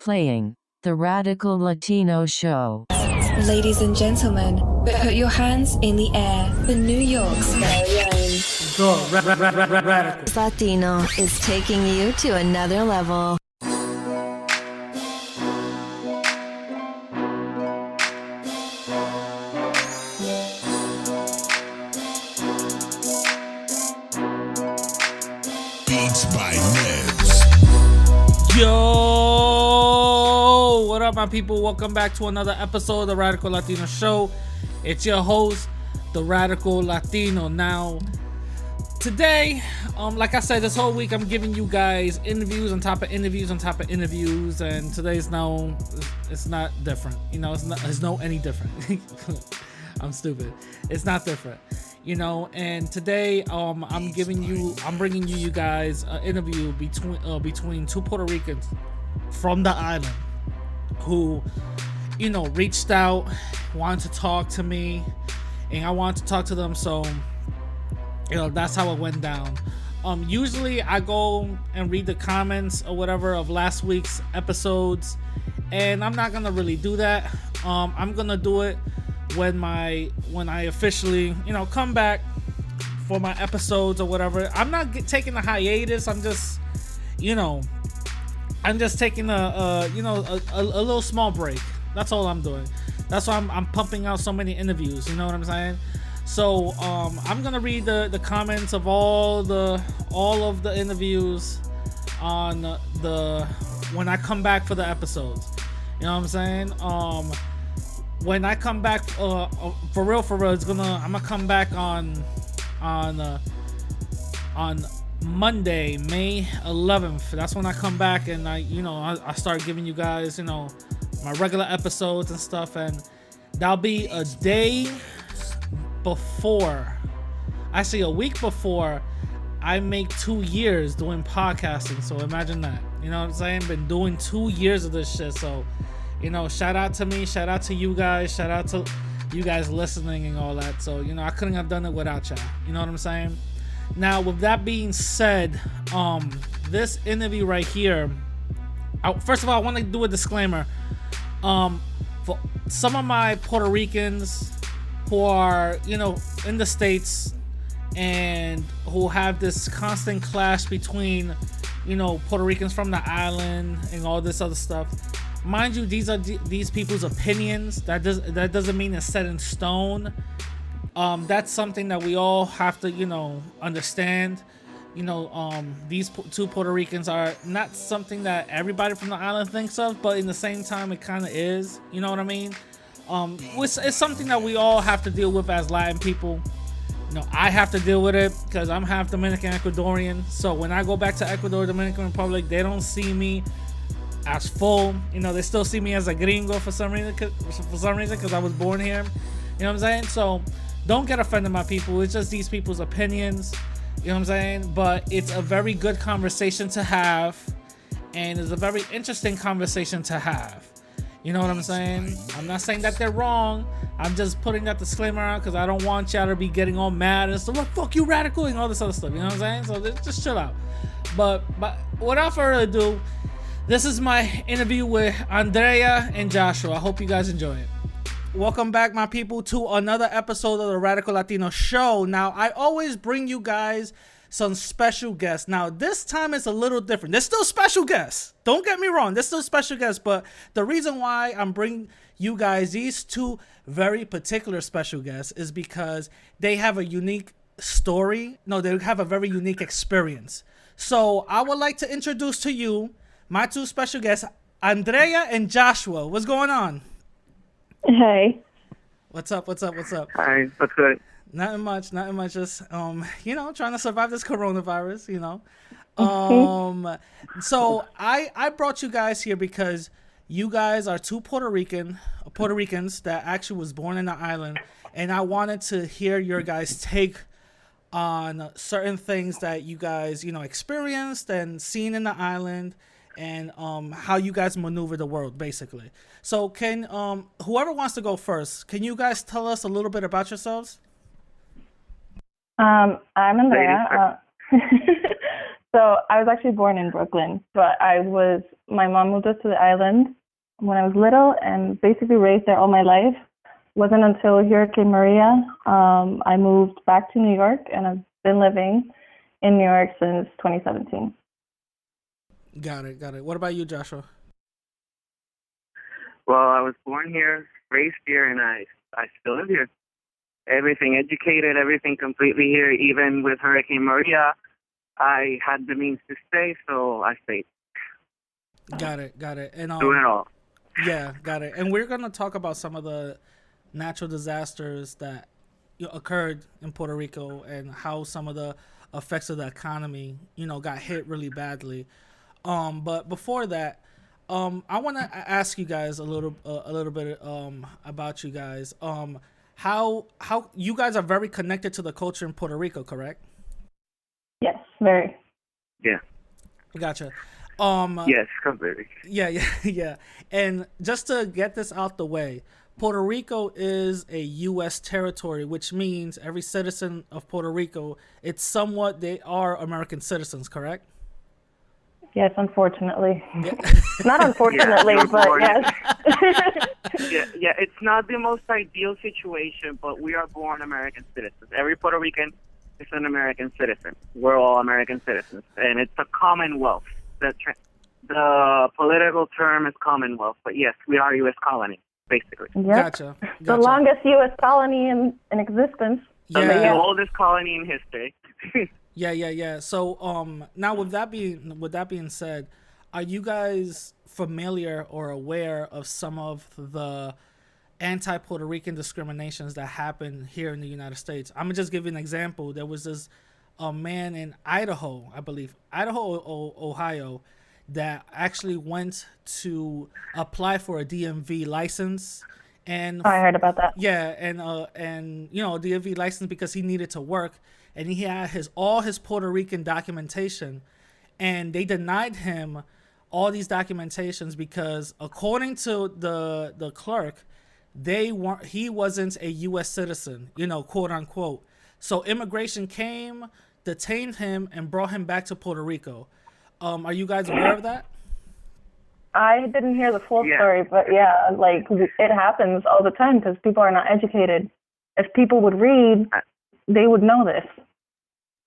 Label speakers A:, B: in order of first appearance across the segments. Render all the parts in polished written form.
A: Playing the Radical Latino Show.
B: Ladies and gentlemen, put your hands in the air for New York's very own.
C: The Radical
D: Latino is taking you to another level.
E: Beats by Nebs.
C: Yo, what up, my people? Welcome back to another episode of the Radical Latino Show. It's your host, the Radical Latino. Now, today, like I said, this whole week I'm giving you guys interviews on top of interviews on top of interviews, and today's it's not different. You know, it's no any different. I'm stupid. It's not different. You know, and today I'm bringing you guys an interview between two Puerto Ricans from the island who, you know, reached out, wanted to talk to me, and I wanted to talk to them. So, you know, that's how it went down. Usually I go and read the comments or whatever of last week's episodes, and I'm not gonna really do that. I'm gonna do it when I officially, you know, come back for my episodes or whatever. I'm not taking a hiatus. I'm just, you know, taking a little small break. That's all I'm doing. That's why I'm pumping out so many interviews. You know what I'm saying? So I'm gonna read the comments of all of the interviews on when I come back for the episodes. You know what I'm saying? When I come back, for real, I'm gonna come back on Monday, May 11th. That's when I come back, and I start giving you guys, you know, my regular episodes and stuff, and that'll be a day before, actually a week before I make 2 years doing podcasting. So imagine that. You know what I'm saying? Been doing 2 years of this shit. So, you know, shout out to me, shout out to you guys, shout out to you guys listening and all that. So, you know, I couldn't have done it without y'all. You know what I'm saying? Now, with that being said, this interview right here, first of all, I want to do a disclaimer. For some of my Puerto Ricans who are, you know, in the States and who have this constant clash between, you know, Puerto Ricans from the island and all this other stuff. Mind you, these are these people's opinions. That doesn't mean it's set in stone. That's something that we all have to, you know, understand. You know, these two Puerto Ricans are not something that everybody from the island thinks of, but in the same time, it kind of is. You know what I mean? It's something that we all have to deal with as Latin people. You know, I have to deal with it because I'm half Dominican Ecuadorian. So when I go back to Ecuador, Dominican Republic, they don't see me as full. You know, they still see me as a gringo for some reason because I was born here. You know what I'm saying? So don't get offended, my people. It's just these people's opinions. You know what I'm saying? But it's a very good conversation to have, and it's a very interesting conversation to have. You know what I'm saying? I'm not saying that they're wrong. I'm just putting that disclaimer out because I don't want y'all to be getting all mad and stuff. Like, fuck you, radical, and all this other stuff. You know what I'm saying? So just chill out. But without further ado, this is my interview with Andrea and Joshua. I hope you guys enjoy it. Welcome back, my people, to another episode of the Radical Latino Show. Now, I always bring you guys some special guests. Now, this time it's a little different. There's still special guests. Don't get me wrong. There's still special guests. But the reason why I'm bringing you guys these two very particular special guests is because they have a unique story. No, they have a very unique experience. So I would like to introduce to you my two special guests, Andrea and Joshua. What's going on?
F: Hey.
C: What's up?
G: Hi, what's good?
C: Nothing much. Just, you know, trying to survive this coronavirus, you know. So I brought you guys here because you guys are two Puerto Ricans that actually was born in the island. And I wanted to hear your guys' take on certain things that you guys, you know, experienced and seen in the island, and how you guys maneuver the world, basically. So can whoever wants to go first, can you guys tell us a little bit about yourselves?
F: I'm Andrea. So I was actually born in Brooklyn, but my mom moved us to the island when I was little and basically raised there all my life. Wasn't until Hurricane Maria, I moved back to New York, and I've been living in New York since 2017.
C: Got it, got it. What about you, Joshua?
G: Well, I was born here, raised here, and I still live here. Everything educated, everything completely here. Even with Hurricane Maria, I had the means to stay, so I stayed.
C: Got it, got it. And
G: Doing it all.
C: yeah, got it. And we're gonna talk about some of the natural disasters that occurred in Puerto Rico and how some of the effects of the economy, got hit really badly. But before that, I want to ask you guys a little bit about you guys. How you guys are very connected to the culture in Puerto Rico, correct?
F: Yes, very.
G: Yeah.
C: Gotcha.
G: Yes, completely.
C: Yeah, yeah, yeah. And just to get this out the way, Puerto Rico is a U.S. territory, which means every citizen of Puerto Rico, they are American citizens, correct?
F: Yes, unfortunately.
C: Yeah.
F: Not unfortunately,
G: Yeah,
F: but yes.
G: Yeah, it's not the most ideal situation, but we are born American citizens. Every Puerto Rican is an American citizen. We're all American citizens, and it's a commonwealth. The political term is commonwealth, but yes, we are U.S. colony, basically.
F: Yep.
C: Gotcha.
F: The longest U.S. colony in existence.
C: Yeah.
G: The oldest colony in history.
C: Yeah. So, now with that being said, are you guys familiar or aware of some of the anti-Puerto Rican discriminations that happen here in the United States? I'm gonna just give you an example. There was this man in Idaho, I believe, Ohio, that actually went to apply for a DMV license. And
F: I heard about that.
C: yeah, and DMV license because he needed to work, and he had all his Puerto Rican documentation, and they denied him all these documentations because according to the clerk, he wasn't a U.S. citizen, quote unquote. So immigration came, detained him, and brought him back to Puerto Rico. Are you guys aware of that?
F: I didn't hear the full story, but yeah, like it happens all the time because people are not educated. If people would read, they would know this.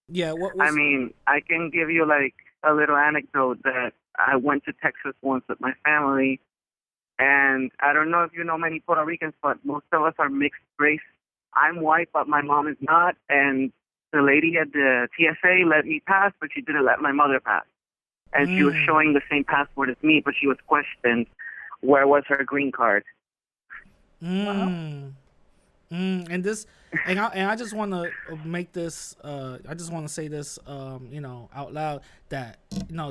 C: Yeah.
G: I mean, I can give you like a little anecdote that I went to Texas once with my family, and I don't know if you know many Puerto Ricans, but most of us are mixed race. I'm white, but my mom is not, and the lady at the TSA let me pass, but she didn't let my mother pass. And she was showing the same passport as me, but she was questioned where was her green card.
C: And I just want to make this. I just want to say this, out loud that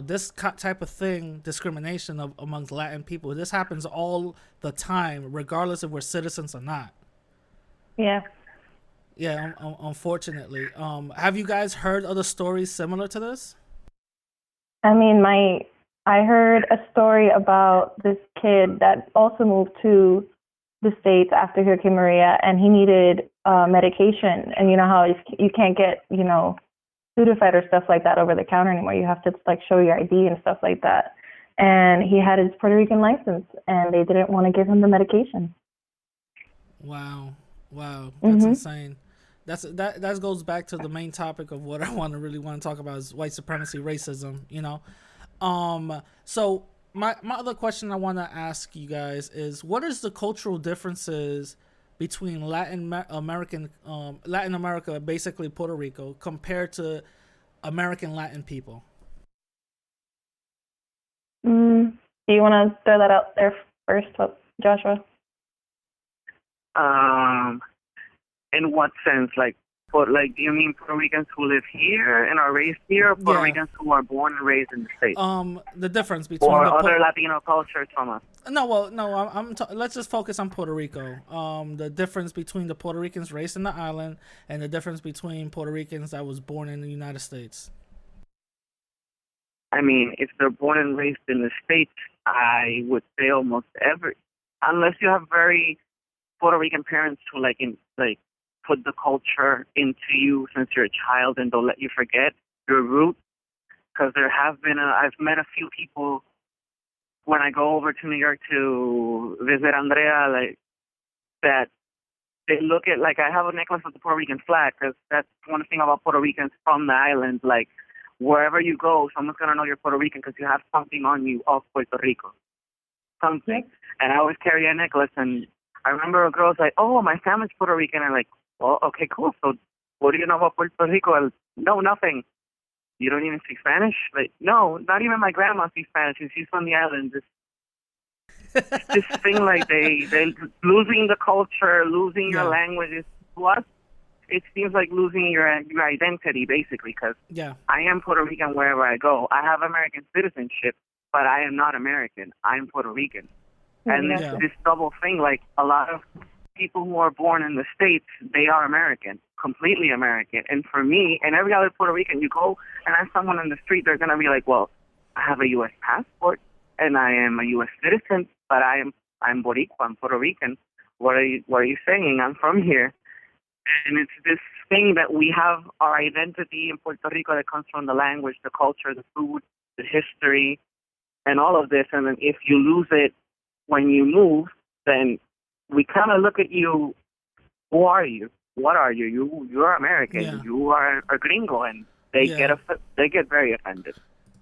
C: this type of thing, discrimination amongst Latin people, this happens all the time, regardless if we're citizens or not.
F: Yeah.
C: Yeah, unfortunately. Have you guys heard other stories similar to this?
F: I mean, I heard a story about this kid that also moved to the States after Hurricane Maria, and he needed medication. And you know how you can't get, Sudafed or stuff like that over the counter anymore. You have to like show your ID and stuff like that. And he had his Puerto Rican license, and they didn't want to give him the medication.
C: Wow, that's insane. That goes back to the main topic of what I really want to talk about is white supremacy, racism. So my other question I want to ask you guys is, what is the cultural differences between Latin America, basically Puerto Rico, compared to American Latin people?
F: Do you want to throw that out there first, Joshua?
G: In what sense? Do you mean Puerto Ricans who live here and are raised here, or Puerto Ricans who are born and raised in the States?
C: The difference between
G: other Latino cultures from us.
C: No. Let's just focus on Puerto Rico. The difference between the Puerto Ricans raised in the island and the difference between Puerto Ricans that was born in the United States.
G: I mean, if they're born and raised in the States, I would say almost unless you have very Puerto Rican parents who put the culture into you since you're a child and don't let you forget your roots, because there have been I've met a few people when I go over to New York to visit Andrea, like that they look at, like, I have a necklace with the Puerto Rican flag because that's one thing about Puerto Ricans from the island. Like, wherever you go, someone's going to know you're Puerto Rican because you have something on you of Puerto Rico. Something. And I always carry a necklace, and I remember a girl's like, oh, my family's Puerto Rican. I'm like, well, okay, cool. So what do you know about Puerto Rico? I'm, no, nothing. You don't even speak Spanish? Like, no, not even my grandma speaks Spanish, and she's from the island. This thing, like, they losing the culture, losing your language. To us, it seems like losing your identity, basically, because I am Puerto Rican wherever I go. I have American citizenship, but I am not American. I'm Puerto Rican. And this double thing, like, a lot of people who are born in the States, they are American, completely American. And for me, and every other Puerto Rican, you go and ask someone in the street, they're going to be like, well, I have a U.S. passport, and I am a U.S. citizen, but I'm Boricua, I'm Puerto Rican. What are you saying? I'm from here. And it's this thing that we have our identity in Puerto Rico that comes from the language, the culture, the food, the history, and all of this. And then if you lose it when you move, then we kind of look at you. Who are you? What are you? You're American.
C: Yeah.
G: You are a gringo, and they get very offended.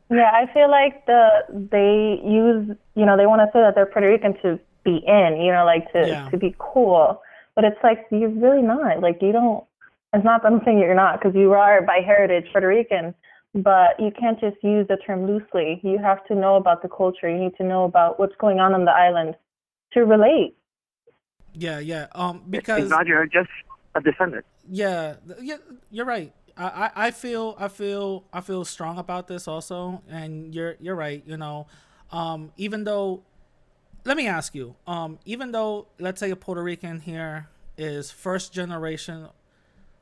F: Yeah, I feel like they use, they want to say that they're Puerto Rican to be in, like to be cool. But it's like, you're really not. Like, you don't, it's not something you're not, because you are by heritage Puerto Rican, but you can't just use the term loosely. You have to know about the culture. You need to know about what's going on the island to relate.
C: Yeah. Because
G: if not, you're just a descendant.
C: Yeah, you're right. I feel strong about this also, and you're right. Even though, let me ask you, even though, let's say, a Puerto Rican here is first generation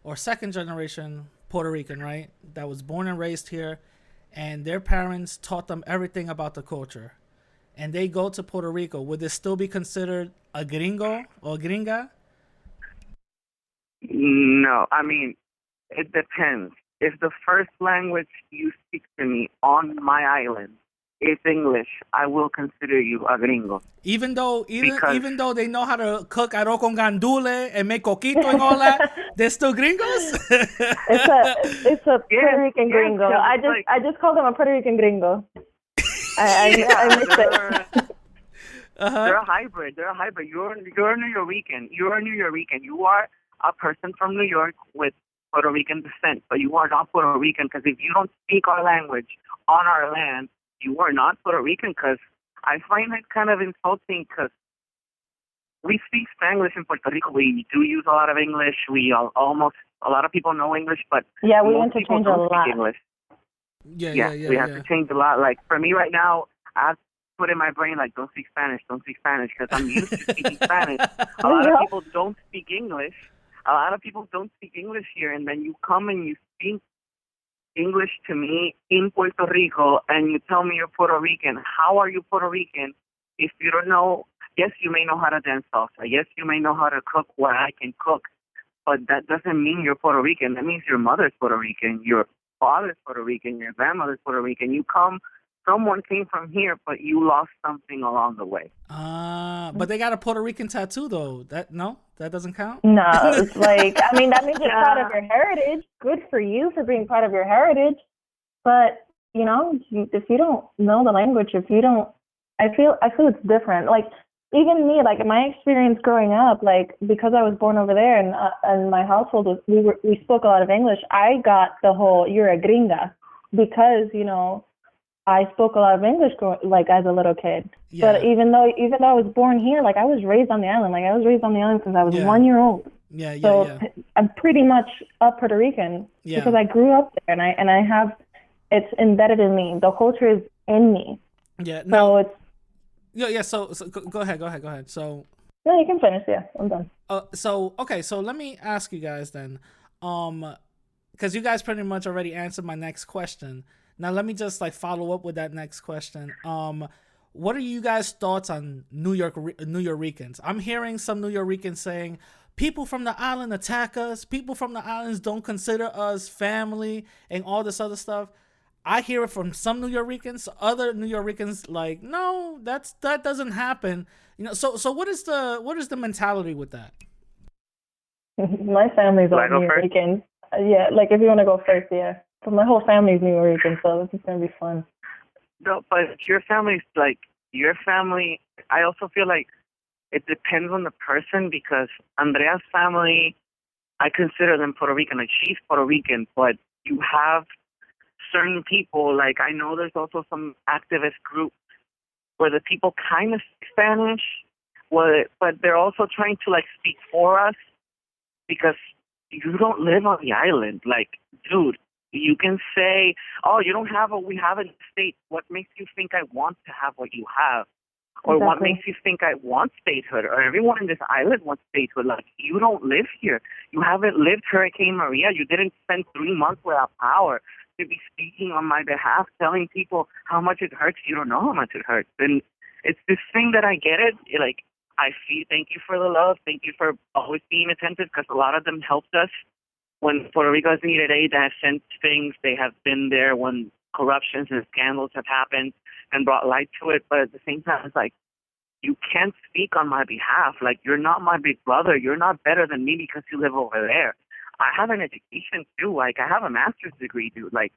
C: or second generation Puerto Rican, right? That was born and raised here, and their parents taught them everything about the culture, and they go to Puerto Rico, would this still be considered a gringo or gringa?
G: No, I mean, it depends. If the first language you speak to me on my island is English, I will consider you a gringo. Even though
C: they know how to cook arroz con gandule and make coquito and all that, they're still gringos.
F: It's a Puerto Rican gringo. I just call them a Puerto Rican gringo. I miss it.
G: They're a hybrid. You're Newyorrican. You are a person from New York with Puerto Rican descent, but you are not Puerto Rican, because if you don't speak our language on our land, you are not Puerto Rican. Because I find it kind of insulting, because we speak Spanglish in Puerto Rico. We do use a lot of English. A lot of people know English, but
F: we interchange a lot.
G: English.
C: Yeah.
G: We have to change a lot. Like, for me right now, I have to put in my brain, like, don't speak Spanish, because I'm used to speaking Spanish. A lot of people don't speak English. Here, and then you come and you speak English to me in Puerto Rico, and you tell me you're Puerto Rican. How are you Puerto Rican if you don't know? Yes, you may know how to dance salsa. Yes, you may know how to cook what I can cook, but that doesn't mean you're Puerto Rican. That means your mother's Puerto Rican, your father's Puerto Rican, your grandmother's Puerto Rican. Someone came from here, but you lost something along the way.
C: But they got a Puerto Rican tattoo, though. That doesn't count?
F: No, it's like, that means you're proud of your heritage. Good for you for being proud of your heritage. But, if you don't know the language, I feel it's different. Like, even me, like, my experience growing up, like, because I was born over there and my household, we spoke a lot of English, I got the whole, you're a gringa, because, I spoke a lot of English as a little kid. Yeah. But even though I was born here, like, I was raised on the island. Like, I was raised on the island since I was 1 year old. So I'm pretty much a Puerto Rican because I grew up there, and I have, it's embedded in me. The culture is in me.
C: Yeah.
F: No. So
C: it's. So go ahead. So.
F: No, you can finish. Yeah, I'm done.
C: So let me ask you guys then, because you guys pretty much already answered my next question. Now, let me just follow up with that next question. What are you guys' thoughts on Newyorkricans? I'm hearing some Newyorkricans saying, people from the island attack us. People from the islands don't consider us family and all this other stuff. I hear it from some Newyorkicans. Other Newyorkicans like, no, that doesn't happen. So what is the mentality with that?
F: My family's all New Yorkers. Yeah, like if you want to go first, yeah. So my whole family's New Yorkers, so this is gonna be fun.
G: No, but your family's like your family. I also feel like it depends on the person because Andrea's family, I consider them Puerto Rican. Like she's Puerto Rican, but you have certain people. Like I know there's also some activist groups where the people kind of speak Spanish, but they're also trying to like speak for us because you don't live on the island. Like, dude, you can say, oh, you don't have what we have in the States. What makes you think I want to have what you have? Or exactly. What makes you think I want statehood? Or everyone in this island wants statehood. Like, you don't live here. You haven't lived Hurricane Maria. You didn't spend 3 months without power to be speaking on my behalf, telling people how much it hurts. You don't know how much it hurts. And it's this thing that I get it. Like, I feel, thank you for the love. Thank you for always being attentive because a lot of them helped us. When Puerto Rico has needed aid, they have sent things. They have been there when corruptions and scandals have happened and brought light to it. But at the same time, it's like, you can't speak on my behalf. Like, you're not my big brother. You're not better than me because you live over there. I have an education, too. Like, I have a master's degree, dude. Like,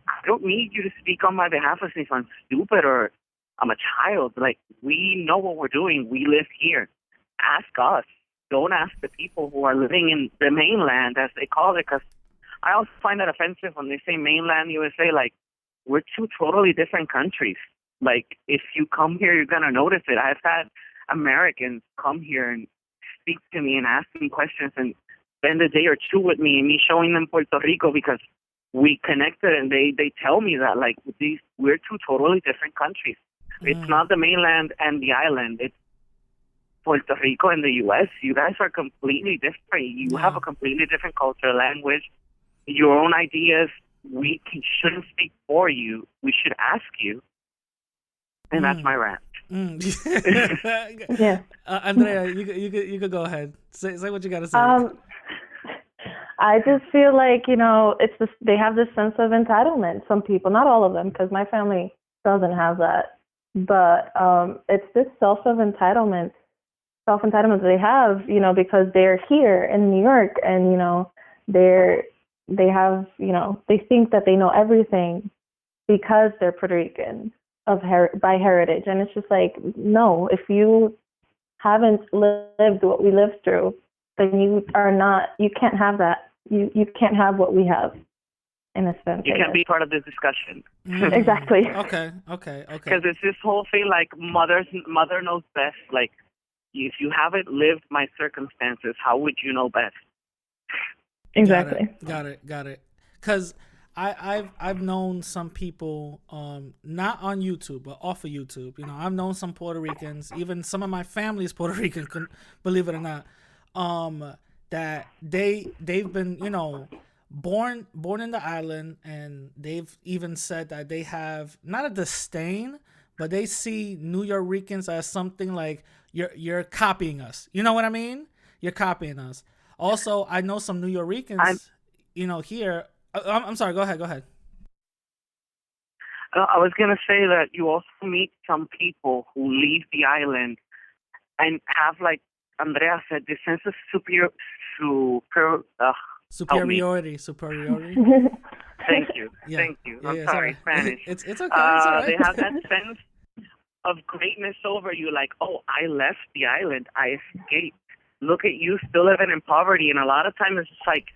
G: I don't need you to speak on my behalf as if I'm stupid or I'm a child. Like, we know what we're doing. We live here. Ask us. Don't ask the people who are living in the mainland, as they call it, because I also find that offensive when they say mainland USA. Like, we're two totally different countries. Like, if you come here, you're going to notice it. I've had Americans come here and speak to me and ask me questions and spend a day or two with me and me showing them Puerto Rico because we connected, and they tell me that, like, we're two totally different countries. It's not the mainland and the island. It's Puerto Rico and the U.S. You guys are completely different. You have a completely different culture, language, your own ideas. We shouldn't speak for you. We should ask you. And that's my rant.
F: Yeah.
C: Andrea, you could go ahead. Say what you got to say.
F: I just feel like, they have this sense of entitlement. Some people, not all of them, because my family doesn't have that. But it's this self-entitlement that they have, because they're here in New York and, they have, they think that they know everything because they're Puerto Rican by heritage. And it's just like, no, if you haven't lived what we lived through, then you can't have that. You can't have what we have, in a sense.
G: You can't be part of this discussion.
F: Exactly.
C: Okay.
G: Because it's this whole thing like mother knows best. Like, if you haven't lived my circumstances, how would you know best?
F: Exactly.
C: Got it. Because I've known some people, not on YouTube, but off of YouTube. I've known some Puerto Ricans, even some of my family is Puerto Rican, believe it or not, that they've been, born in the island, and they've even said that they have not a disdain, but they see Newyorkricans as something like you're copying us. You know what I mean? You're copying us. Also, I know some Newyorkricans, here. I'm sorry. Go ahead.
G: I was gonna say that you also meet some people who leave the island and have, like Andrea said, this sense of superiority. Thank you.
C: Yeah.
G: Thank you. I'm sorry, Spanish.
C: It's okay. It's all right.
G: They have that sense of greatness over you, like, oh, I left the island. I escaped. Look at you still living in poverty. And a lot of times it's just like,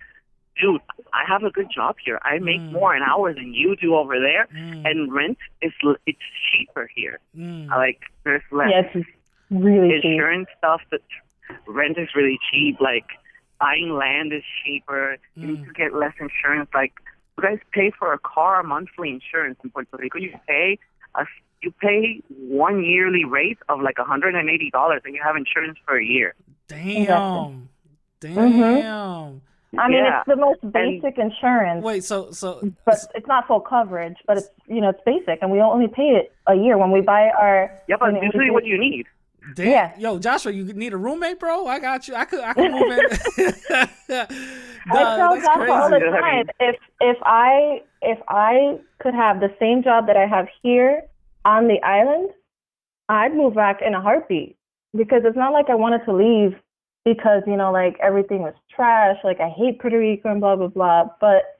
G: dude, I have a good job here. I make more an hour than you do over there. And rent, it's cheaper here. Like, there's less.
F: Yeah, it's really
G: insurance
F: cheap.
G: Stuff that rent is really cheap. Like, buying land is cheaper. You need to get less insurance. Like, you guys pay for a car monthly insurance in Puerto Rico. You pay 1 yearly rate of like $180, and you have insurance for a year.
C: Damn.
F: I mean, it's the most basic insurance.
C: Wait, so
F: but it's not full coverage, but it's it's basic, and we only pay it a year when we buy our.
G: Yeah, but usually what you need.
C: Damn. Yeah. Yo, Joshua, you need a roommate, bro? I got you. I could move in.
F: I tell Joshua all the time, if if I could have the same job that I have here on the island, I'd move back in a heartbeat, because it's not like I wanted to leave because, like everything was trash. Like I hate Puerto Rico and blah, blah, blah. But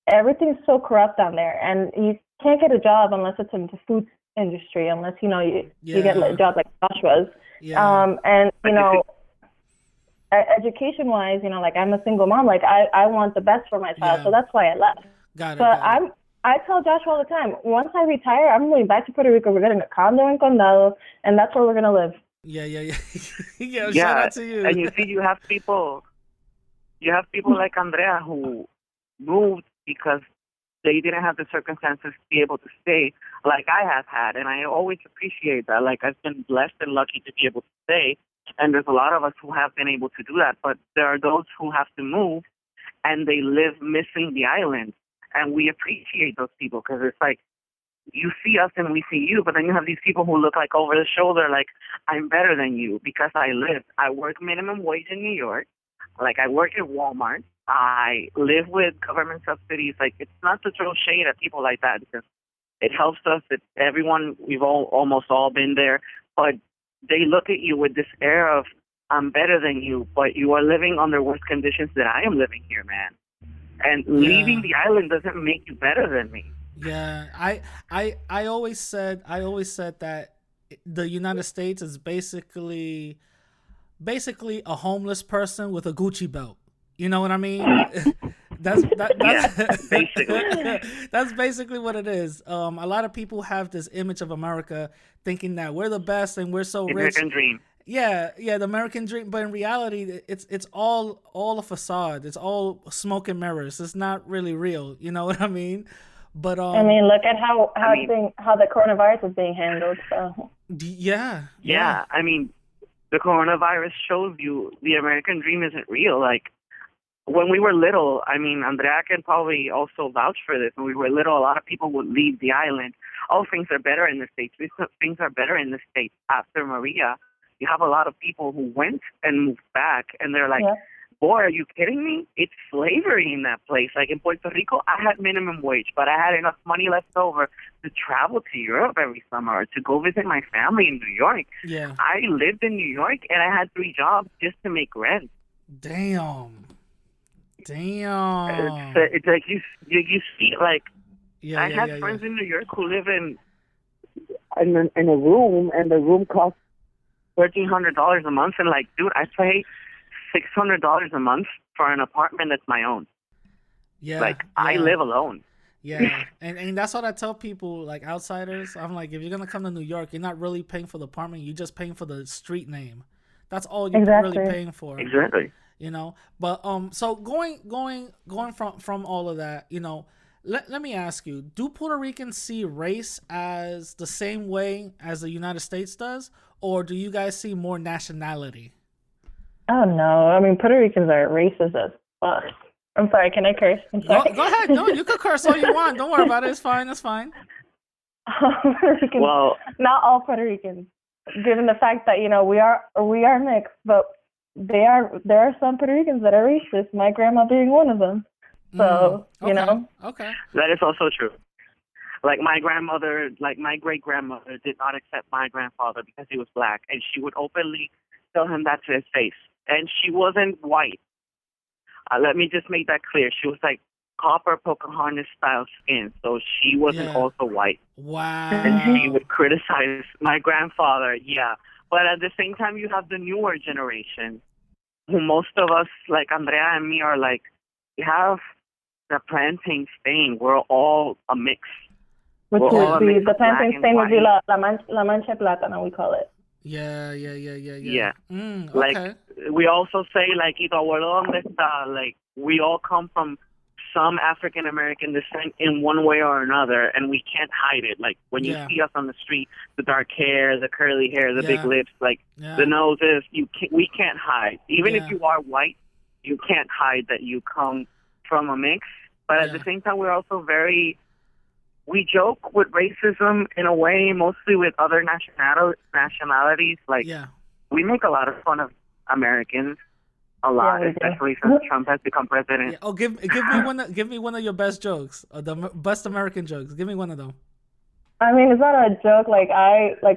F: everything's so corrupt down there, and you can't get a job unless it's in the food industry, unless, you get a job like Joshua's.
C: Yeah.
F: And, education wise, like I'm a single mom, like I want the best for my child.
C: Yeah.
F: So that's why I left.
C: Got it.
F: But I tell Joshua all the time, once I retire, I'm going back to Puerto Rico. We're getting a condo in Condado, and that's where we're going to live.
C: Yeah. Yeah, shout out to you.
G: And you see, you have people like Andrea who moved because they didn't have the circumstances to be able to stay like I have had. And I always appreciate that. Like, I've been blessed and lucky to be able to stay. And there's a lot of us who have been able to do that. But there are those who have to move and they live missing the island. And we appreciate those people, because it's like, you see us and we see you, but then you have these people who look like over the shoulder, like, I'm better than you because I work minimum wage in New York. Like, I work at Walmart. I live with government subsidies. Like, it's not to throw shade at people like that, because it helps us. We've almost all been there. But they look at you with this air of, I'm better than you, but you are living under worse conditions than I am living here, man. And leaving the island doesn't make you better than me.
C: Yeah, I always said that the United States is basically a homeless person with a Gucci belt. You know what I mean? That's
G: basically.
C: That's basically what it is. A lot of people have this image of America thinking that we're the best and we're so rich.
G: American dream.
C: Yeah, the American dream, but in reality, it's all a facade. It's all smoke and mirrors. It's not really real. You know what I mean? But
F: I mean, look at how the coronavirus is being handled. So
C: yeah.
G: I mean, the coronavirus shows you the American dream isn't real. Like, when we were little, I mean, Andrea can probably also vouch for this. When we were little, a lot of people would leave the island. Oh, things are better in the States. Things are better in the States. After Maria, you have a lot of people who went and moved back, and they're like, boy, are you kidding me? It's slavery in that place. Like, in Puerto Rico, I had minimum wage, but I had enough money left over to travel to Europe every summer or to go visit my family in New York.
C: Yeah.
G: I lived in New York, and I had 3 jobs just to make rent.
C: Damn.
G: It's like you see, like, I had friends in New York who live in a room, and the room costs $1,300 a month, and like, dude, I pay $600 a month for an apartment that's my own. I live alone.
C: Yeah, and that's what I tell people, like outsiders. I'm like, if you're gonna come to New York, you're not really paying for the apartment. You're just paying for the street name. That's all you're really paying for.
G: Exactly.
C: You know, but so going from all of that, you know, let me ask you: do Puerto Ricans see race as the same way as the United States does, or do you guys see more nationality?
F: Oh no, I mean, Puerto Ricans are racist as fuck. I'm sorry, can I curse? I'm sorry.
C: Go ahead. No, you can curse all you want. Don't worry about it. It's fine. It's fine.
G: Well,
F: not all Puerto Ricans, given the fact that, you know, we are mixed, but there are some Puerto Ricans that are racist. My grandma being one of them. So you know.
C: Okay.
G: That is also true. Like, my grandmother, like my great grandmother, did not accept my grandfather because he was black, and she would openly tell him that to his face. And she wasn't white. Let me just make that clear. She was like copper Pocahontas style skin, so she wasn't also white.
C: Wow.
G: And she would criticize my grandfather, But at the same time, you have the newer generation, who most of us, like Andrea and me, are like, we have the plantain stain. We're all a mix.
F: Which is the plantain stain would be la mancha plátano, we call it.
C: Yeah.
G: Okay.
C: Like,
G: we also say, like, like, we all come from some African American descent in one way or another, and we can't hide it. Like, when you see us on the street, the dark hair, the curly hair, the big lips, like the noses, we can't hide. Even if you are white, you can't hide that you come from a mix. But at the same time, we're also we joke with racism in a way, mostly with other nationalities. Like, we make a lot of fun of Americans, a lot,
F: Yeah, we do.
G: especially since Trump has become president.
C: Yeah. Oh, give me one of your best jokes, the best American jokes. Give me one of them.
F: I mean, it's not a joke. Like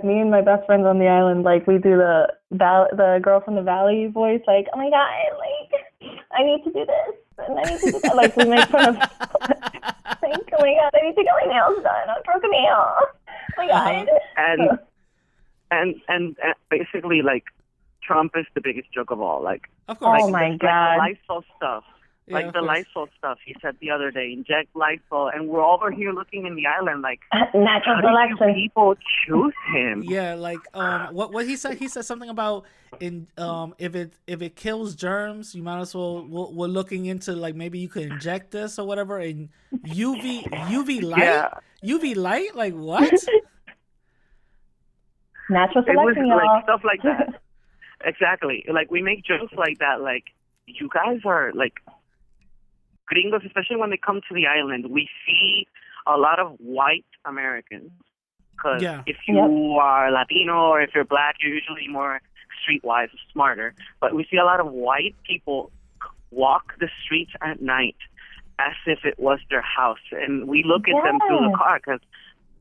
F: me and my best friends on the island, like we do the girl from the valley voice, like, oh my god, like I need to do this and I need to do that. Like we make fun of, like, oh my god, I need to get my nails done. I broke a nail. Oh my god.
G: And basically, like, Trump is the biggest joke of all. Like,
C: Of course.
F: Oh my god.
G: like the Lysol stuff.
C: Yeah,
G: Like
C: of
G: the
C: course.
G: Lysol stuff he said the other day, inject Lysol, and we're over here looking in the island like,
F: Natural
G: how do you
F: selection.
G: people choose him?
C: Yeah, like what he said. He said something about if it kills germs, you might as well. We're looking into like maybe you could inject this or whatever. And UV light,
G: Yeah.
C: UV light, like what?
F: Natural
G: It was
F: selection, y'all.
G: like stuff like that. Exactly. Like we make jokes like that. Like you guys are like gringos, especially when they come to the island. We see a lot of white Americans because
C: Yeah.
G: if you are Latino or if you're black, you're usually more streetwise, smarter. But we see a lot of white people walk the streets at night as if it was their house, and we look at them through the car because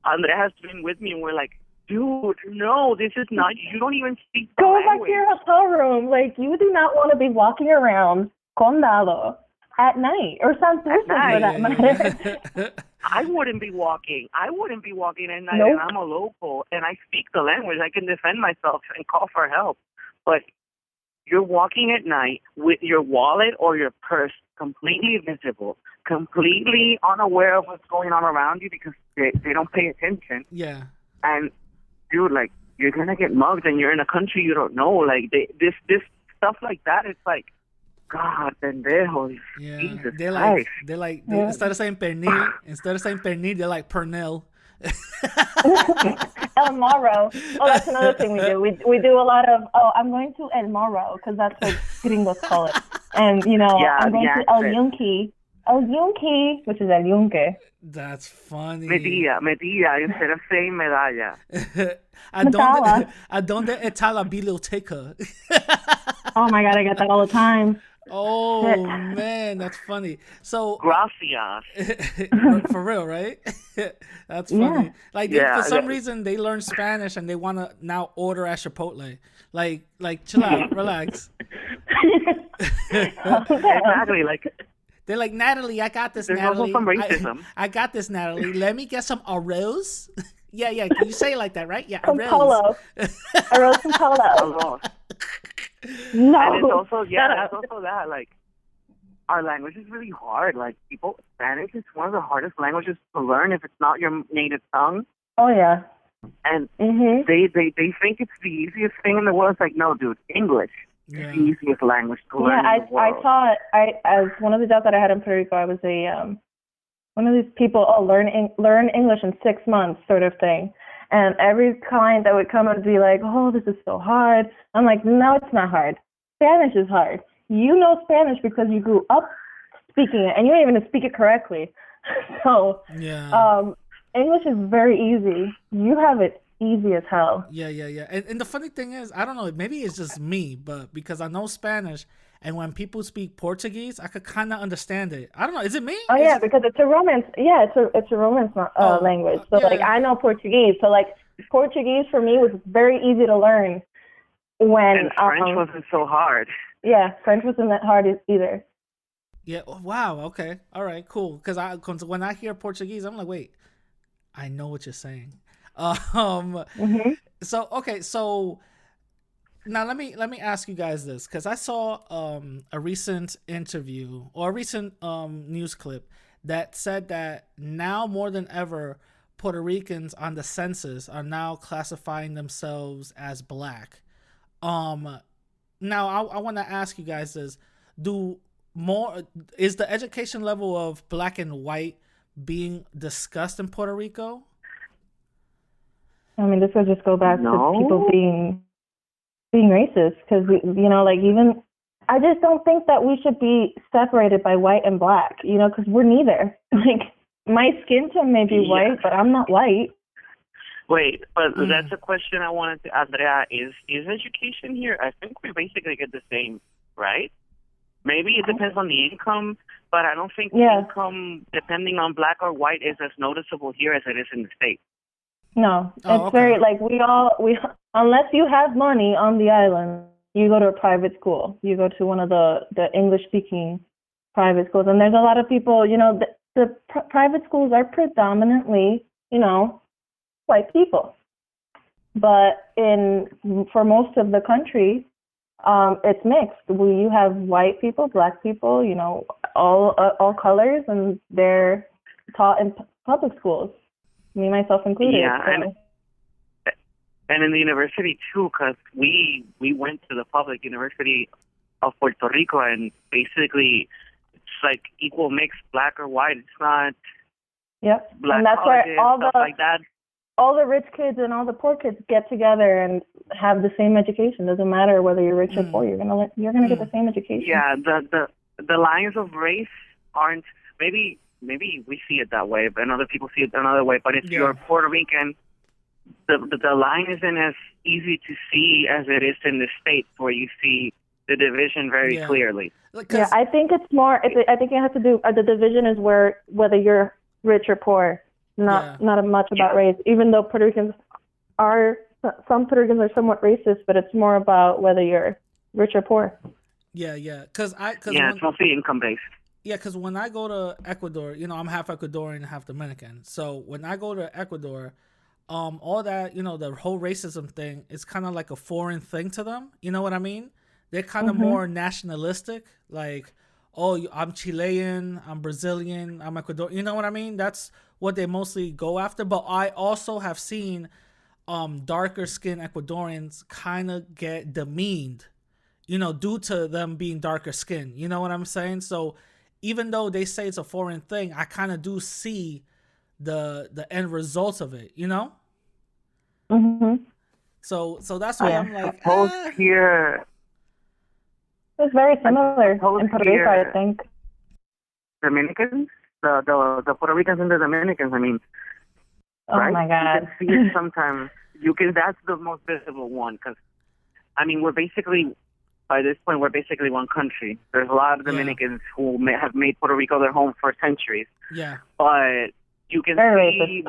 G: Andrea has been with me, and we're like, dude, no, this is not. You don't even speak the
F: Go back
G: language.
F: to your hotel room. Like, you do not want to be walking around Condado at night, or Santurce for that matter.
G: I wouldn't be walking. I wouldn't be walking at night,
F: Nope.
G: and I'm a local, and I speak the language. I can defend myself and call for help. But you're walking at night with your wallet or your purse completely visible, completely unaware of what's going on around you because they don't pay attention.
C: Yeah.
G: And dude, like, you're gonna get mugged, and you're in a country you don't know. Like, this stuff like that. It's like, God, pendejo.
C: Yeah.
G: Jesus
C: They're
G: Christ.
C: like instead of saying pernil, they're like pernil.
F: El Morro. Oh, that's another thing we do. We do a lot of, I'm going to El Morro, because that's what gringos call it. And, you know,
G: Yeah,
F: I'm going
G: the
F: to El
G: accent.
F: Yunque. El Yunque, which is El Yunque.
C: That's funny.
G: Medilla, instead of saying medalla.
C: ¿A dónde está la biblioteca?
F: Oh my God, I get that all the time.
C: Oh man, that's funny. So
G: Gracias.
C: for real, right? That's funny. Like for some reason they learn Spanish and they want to now order at Chipotle. Like chill out, relax.
G: Exactly. Like,
C: They're like, Natalie, I got this,
G: there's
C: Natalie.
G: also some racism.
C: I got this, Natalie. Let me get some arroz. Yeah. Can you say it like that, right? Yeah,
F: Con
C: arroz.
F: polo. Arroz con polo.
G: Arroz.
F: No.
G: And it's also,
F: Shut
G: it's
F: up.
G: also that, like, our language is really hard. Like, Spanish is one of the hardest languages to learn if it's not your native tongue.
F: Oh, yeah.
G: And
F: Mm-hmm.
G: they think it's the easiest thing in the world. It's like, no, dude, English is the easiest language to learn in the world.
F: As one of the jobs that I had in Puerto Rico, I was one of these people, learn English in 6 months sort of thing. And every client that would come would be like, oh, this is so hard. I'm like, no, it's not hard. Spanish is hard. You know Spanish because you grew up speaking it, and you don't even speak it correctly. So, English is very easy. You have it easy as hell.
C: Yeah. And the funny thing is, I don't know, maybe it's just me, but because I know Spanish, and when people speak Portuguese, I could kind of understand it. I don't know, is it me?
F: Oh yeah, because it's a Romance. Yeah, it's a Romance language. So like I know Portuguese. So like Portuguese for me was very easy to learn.
G: And French wasn't so hard.
F: Yeah, French wasn't that hard either.
C: Yeah. Wow. Okay. All right. Cool. Because when I hear Portuguese, I'm like, wait, I know what you're saying. So okay. So now let me ask you guys this, because I saw a recent interview or a recent news clip that said that now more than ever, Puerto Ricans on the census are now classifying themselves as black. Now I want to ask you guys this: is the education level of black and white being discussed in Puerto Rico?
F: I mean, this would just go back to people being racist, because even I just don't think that we should be separated by white and black, because we're neither. Like, my skin tone may be white, but I'm not white.
G: Wait, but that's a question I wanted to, Andrea. Is education here? I think we basically get the same, right? Maybe it depends on the income, but I don't think the
F: Yeah.
G: income, depending on black or white, is as noticeable here as it is in the States.
F: No,
C: Oh,
F: it's
C: okay.
F: very like we unless you have money on the island, you go to a private school. You go to one of the English speaking private schools, and there's a lot of people. The private schools are predominantly white people, but for most of the country, it's mixed. You have white people, black people, all colors, and they're taught in public schools. Me, myself included.
G: Yeah,
F: so.
G: and in the university too, because we went to the public university of Puerto Rico, and basically it's like equal mix, black or white. It's not
F: Yep,
G: black
F: and that's
G: colleges,
F: where all
G: stuff like that.
F: all the rich kids and all the poor kids get together and have the same education. Doesn't matter whether you're rich or poor. You're gonna get the same education.
G: Yeah, the lines of race aren't maybe we see it that way, and other people see it another way. But if you're Puerto Rican, the line isn't as easy to see as it is in the States, where you see the division very clearly.
F: Yeah, I think it's more. I think it has to do. The division is whether you're rich or poor, not much about race. Even though some Puerto Ricans are somewhat racist, but it's more about whether you're rich or poor.
C: Yeah,
G: it's mostly income based.
C: Yeah, because when I go to Ecuador, I'm half Ecuadorian, half Dominican. So when I go to Ecuador, all that, the whole racism thing is kind of like a foreign thing to them. You know what I mean? They're kind of more nationalistic, like, oh, I'm Chilean, I'm Brazilian, I'm Ecuadorian. You know what I mean? That's what they mostly go after. But I also have seen darker skinned Ecuadorians kind of get demeaned, due to them being darker skinned. You know what I'm saying? So even though they say it's a foreign thing, I kind of do see the end results of it, So that's why I'm like,
G: here.
F: It's very similar in Puerto Rico, I think.
G: Dominicans, the Puerto Ricans and the Dominicans. I mean,
F: oh
G: right?
F: My God,
G: you can see it sometimes. That's the most visible one, because I mean, by this point, we're basically one country. There's a lot of Dominicans who have made Puerto Rico their home for centuries.
C: Yeah.
G: But you can see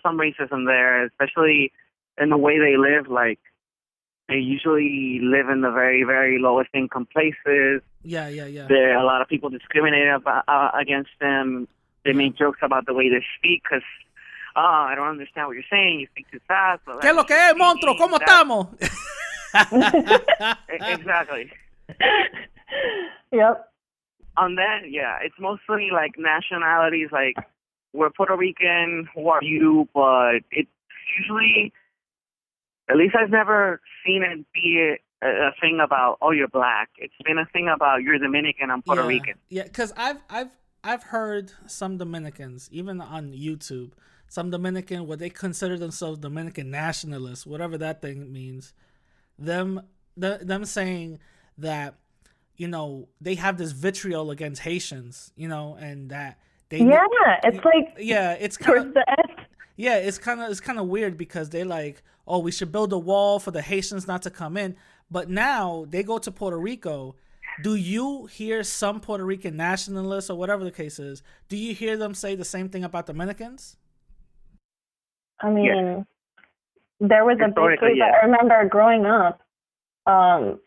G: some racism there, especially in the way they live. Like, they usually live in the very, very lowest income places.
C: Yeah.
G: There are a lot of people discriminated against them. They make jokes about the way they speak, because I don't understand what you're saying. You speak too fast.
C: ¿Qué es lo que es, monstruo? ¿Cómo estamos?
G: Exactly.
F: Yep.
G: On that, it's mostly like nationalities, like, we're Puerto Rican, who are you? But it's usually, at least I've never seen it be a thing about, oh, you're black. It's been a thing about, you're Dominican, I'm Puerto Rican.
C: Yeah, because I've heard some Dominicans, even on YouTube, some Dominican, what they consider themselves Dominican nationalists, whatever that thing means, them saying that, they have this vitriol against Haitians, and that they
F: it's like
C: it's
F: towards the end.
C: Yeah, it's kind of weird, because they like, oh, we should build a wall for the Haitians not to come in. But now they go to Puerto Rico. Do you hear some Puerto Rican nationalists, or whatever the case is, do you hear them say the same thing about Dominicans?
F: I mean, there was a big case. I remember growing up on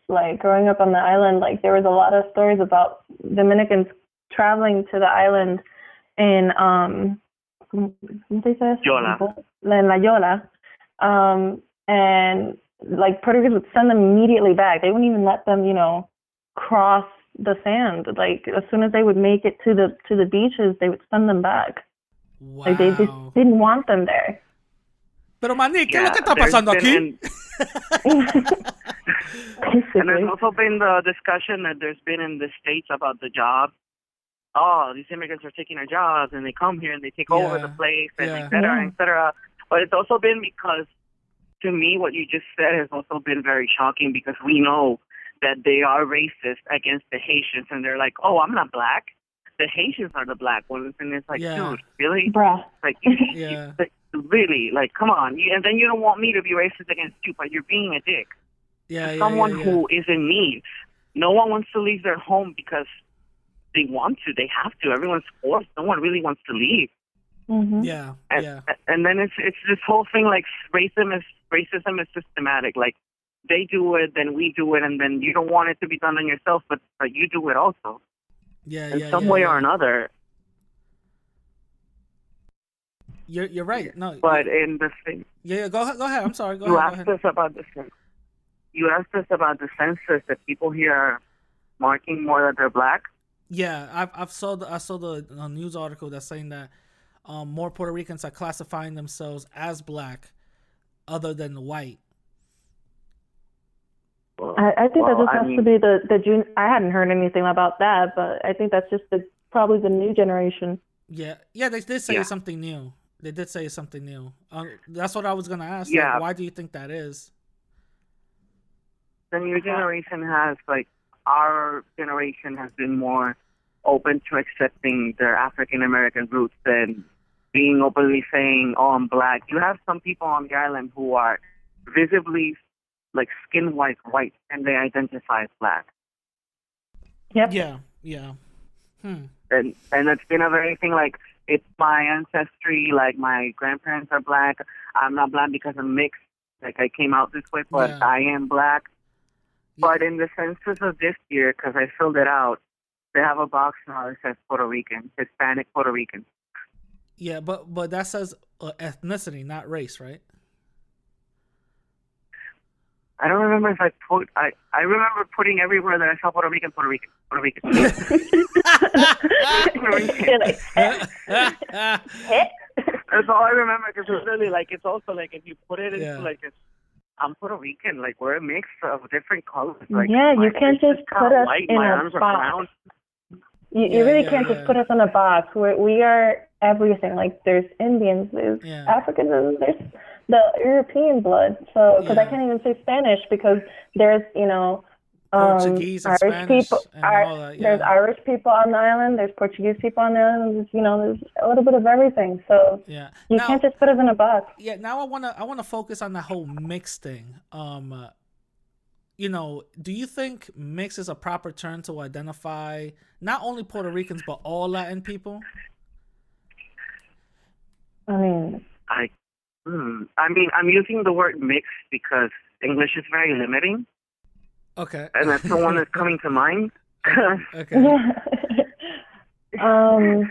F: the island, like, there was a lot of stories about Dominicans traveling to the island in ¿cómo se dice?
G: Yola.
F: En La Yola. And like, Puerto Ricans would send them immediately back. They wouldn't even let them, cross the sand. Like, as soon as they would make it to the beaches, they would send them back.
C: Wow.
F: Like, they just didn't want them there.
C: Pero Manny, ¿qué es lo que está pasando aquí?
G: And there's also been the discussion that there's been in the States about the jobs. Oh, these immigrants are taking our jobs, and they come here and they take over the place, and et cetera, et cetera. But it's also been because, to me, what you just said has also been very shocking, because we know that they are racist against the Haitians, and they're like, oh, I'm not black. The Haitians are the black ones. And it's like, dude, really?
F: Bruh.
G: Like, really? Like, come on. And then you don't want me to be racist against you, but you're being a dick. someone who is in need. No one wants to leave their home because they want to. They have to. Everyone's forced. No one really wants to leave.
F: Mm-hmm.
G: And then it's this whole thing like racism is systematic. Like they do it, then we do it, and then you don't want it to be done on yourself, but you do it also. In some way or another.
C: You're right. No,
G: but in the thing.
C: Yeah, go ahead. I'm sorry. Go
G: you
C: ahead.
G: asked us about the census. You asked us about the census, that people here are marking more that they're black.
C: Yeah, I saw the news article that's saying that more Puerto Ricans are classifying themselves as black, other than white.
F: I think that just has to be the June. I hadn't heard anything about that, but I think that's just probably the new generation.
C: Yeah, they did say something new. They did say something new. That's what I was gonna ask. Yeah. Like, why do you think that is?
G: The new generation has, like, our generation has been more open to accepting their African American roots than being openly saying, "Oh, I'm black." You have some people on the island who are visibly, like, skin-white white, and they identify as black.
F: Yep.
C: Yeah.
G: And it's been a very thing, like, it's my ancestry, like, my grandparents are black. I'm not black because I'm mixed. Like, I came out this way, but I am black. Yeah. But in the census of this year, because I filled it out, they have a box now that says Puerto Rican, Hispanic Puerto Rican.
C: Yeah, but that says ethnicity, not race, right?
G: I don't remember if I remember putting everywhere that I saw Puerto Rican. That's all I remember, because it's really, like, it's also, like, if you put it into, like, I'm Puerto Rican, like, we're a mix of different colors. Like,
F: you can't just put us
G: white,
F: in a box. You really can't just put us in a box. We are everything. Like, there's Indians, there's Africans, there's the European blood. So, because I can't even say Spanish, because there's,
C: Portuguese and
F: Irish
C: Spanish
F: people.
C: and all that,
F: There's Irish people on the island. There's Portuguese people on the island. There's a little bit of everything. So you can't just put us in a box.
C: Yeah. Now I wanna focus on the whole mix thing. Do you think mix is a proper term to identify not only Puerto Ricans but all Latin people?
G: I'm using the word mix because English is very limiting.
C: Okay.
G: And that's the one that's coming to mind.
C: Okay.
F: We're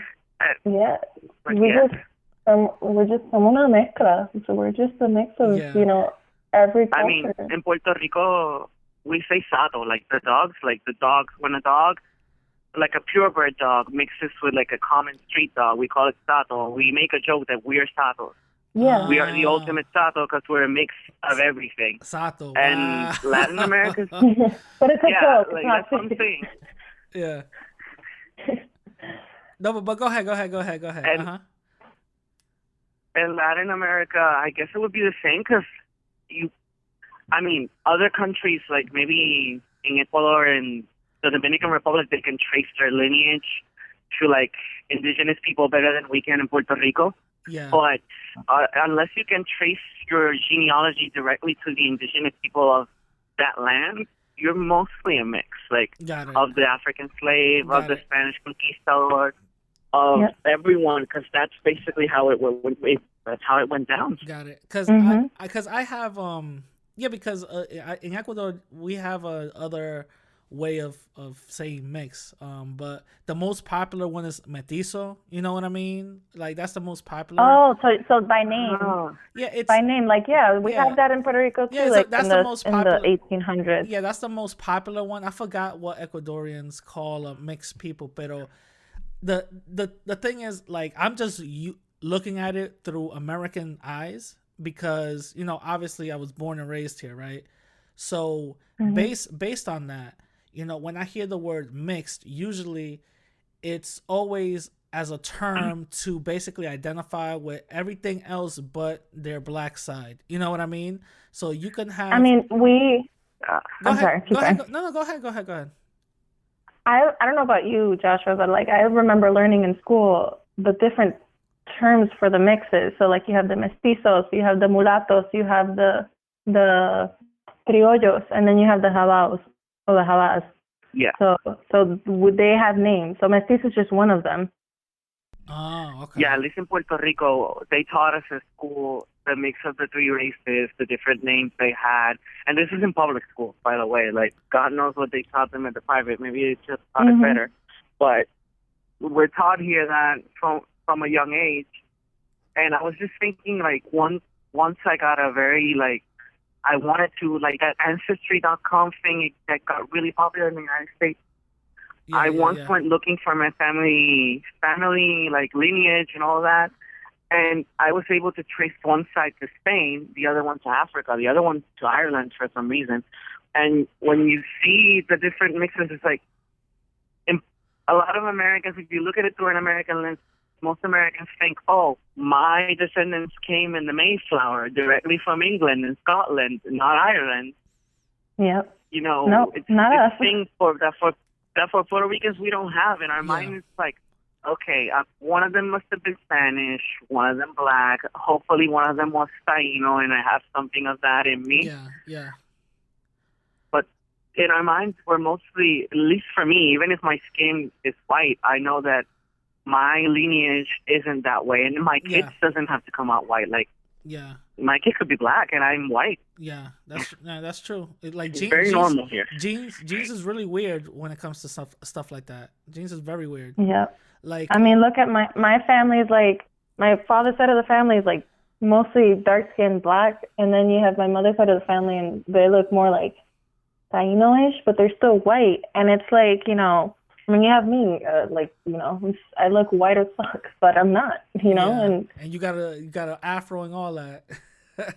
F: just una mezcla. So we're just a mix of, every culture.
G: In Puerto Rico, we say sato, like the dogs, when a dog, like a purebred dog, mixes with like a common street dog, we call it sato. We make a joke that we're satos.
F: Yeah.
G: We are the ultimate sato because we're a mix of everything.
C: Sato.
G: And Latin America.
F: But it's a joke.
G: Like,
F: it's
G: that's what I'm saying.
C: Yeah. No, but go ahead.
G: And, in Latin America, I guess it would be the same because other countries, like maybe in Ecuador and the Dominican Republic, they can trace their lineage to, like, indigenous people better than we can in Puerto Rico.
C: Yeah.
G: But unless you can trace your genealogy directly to the indigenous people of that land, you're mostly a mix, like, of the African slave, of the Spanish conquistador, of everyone, because that's basically how it went down.
C: Got it. Because I have because in Ecuador we have a other way of saying mix, but the most popular one is mestizo. You know what I mean? Like, that's the most popular.
F: So by name.
C: It's
F: by name. Like, we have that in Puerto Rico too.
C: Yeah,
F: like
C: that's
F: in
C: the most popular.
F: In the 1800s.
C: Yeah, that's the most popular one. I forgot what Ecuadorians call mixed people, pero the thing is, like, I'm just looking at it through American eyes because obviously I was born and raised here, right? So based on that, when I hear the word mixed, usually it's always as a term to basically identify with everything else but their black side. You know what I mean? So you can have.
F: I'm sorry.
C: Go ahead. No, go ahead.
F: I don't know about you, Joshua, but, like, I remember learning in school the different terms for the mixes. So, like, you have the mestizos, you have the mulatos, you have the criollos, and then you have the jalaos or the jalas.
G: Yeah.
F: So would they have names? So mestizo is just one of them.
C: Oh, okay.
G: Yeah, at least in Puerto Rico, they taught us at school the mix of the three races, the different names they had. And this is in public school, by the way. Like, God knows what they taught them at the private. Maybe they just taught it better. But we're taught here that from a young age. And I was just thinking, like, once I got a very, like, I wanted to, like, that Ancestry.com thing that got really popular in the United States. I once went looking for my family, like, lineage and all that. And I was able to trace one side to Spain, the other one to Africa, the other one to Ireland for some reason. And when you see the different mixes, it's like, a lot of Americans, if you look at it through an American lens, most Americans think, oh, my descendants came in the Mayflower directly from England and Scotland, not Ireland.
F: Yep.
G: You know,
F: nope,
G: it's
F: not us.
G: a thing for Puerto Ricans we don't have in our mind. It's like, okay, one of them must have been Spanish, one of them black, hopefully one of them was Taino, and I have something of that in me.
C: Yeah.
G: But in our minds, we're mostly, at least for me, even if my skin is white, I know that my lineage isn't that way, and my kid doesn't have to come out white. Like, my kid could be black, and I'm white.
C: Yeah, that's true. Like,
G: it's very normal here.
C: Genes is really weird when it comes to stuff like that. Genes is very weird.
F: Yeah.
C: Like,
F: I mean, look at my family is like, my father's side of the family is like mostly dark skinned black, and then you have my mother's side of the family, and they look more like Taino-ish, but they're still white. And it's like, you know, I mean, you have me, like, you know, I look white as fuck, but I'm not, you know,
C: and you got a afro and all that.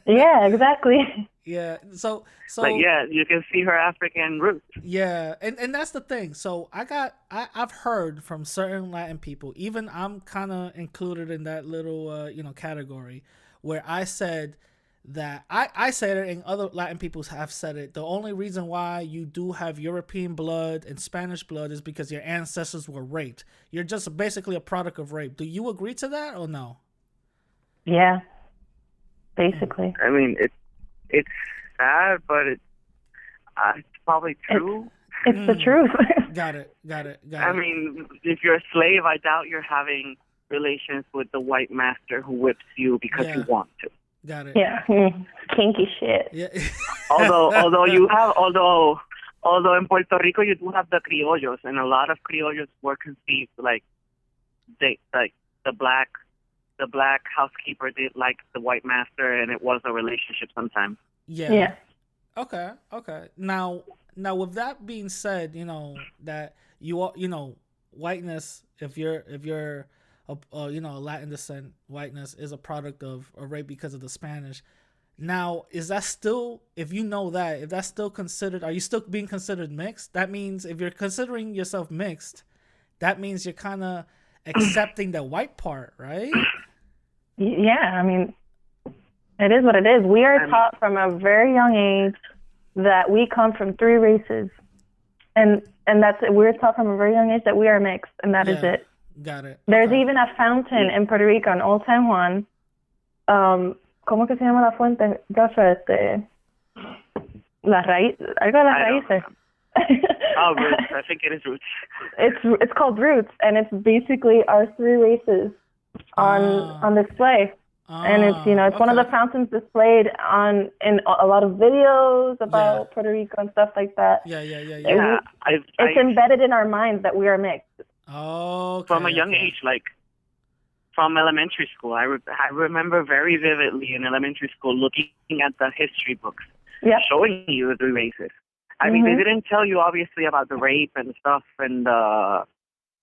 F: Yeah, exactly.
C: Yeah, so
G: like, yeah, you can see her African roots.
C: Yeah, and that's the thing. So I've heard from certain Latin people, even I'm kind of included in that little category, where I said that I said it, and other Latin people have said it. The only reason why you do have European blood and Spanish blood is because your ancestors were raped. You're just basically a product of rape. Do you agree to that or no?
F: Yeah, basically.
G: I mean, it's sad, but it's probably true.
F: It's the truth.
C: Got it.
G: I mean, if you're a slave, I doubt you're having relations with the white master who whips you because you want to.
C: Got it.
F: Yeah, kinky shit.
C: Yeah.
G: although in Puerto Rico you do have the criollos, and a lot of criollos were conceived like the black housekeeper did like the white master, and it was a relationship sometimes.
C: Yeah. Okay. Now with that being said, you know that whiteness, if you're a Latin descent, whiteness is a product of a rape because of the Spanish. Now, is that still, if that's still considered, are you still being considered mixed? That means if you're considering yourself mixed, that means you're kind of accepting the white part, right?
F: Yeah, I mean, it is what it is. We are taught from a very young age that we come from three races, and that's it. We're taught from a very young age that we are mixed, and that is it.
C: Got it.
F: There's even a fountain in Puerto Rico on Old San Juan. ¿Cómo que se llama la fuente? Algo de las raíces.
G: Oh, Roots. I think it is Roots.
F: It's called Roots, and it's basically our three races on display. And it's one of the fountains displayed in a lot of videos about Puerto Rico and stuff like that.
C: Yeah.
F: It's embedded in our minds that we are mixed.
C: Oh,
G: from a young age, like from elementary school. I remember very vividly in elementary school looking at the history books, showing you the three races. I mean, they didn't tell you obviously about the rape and stuff and the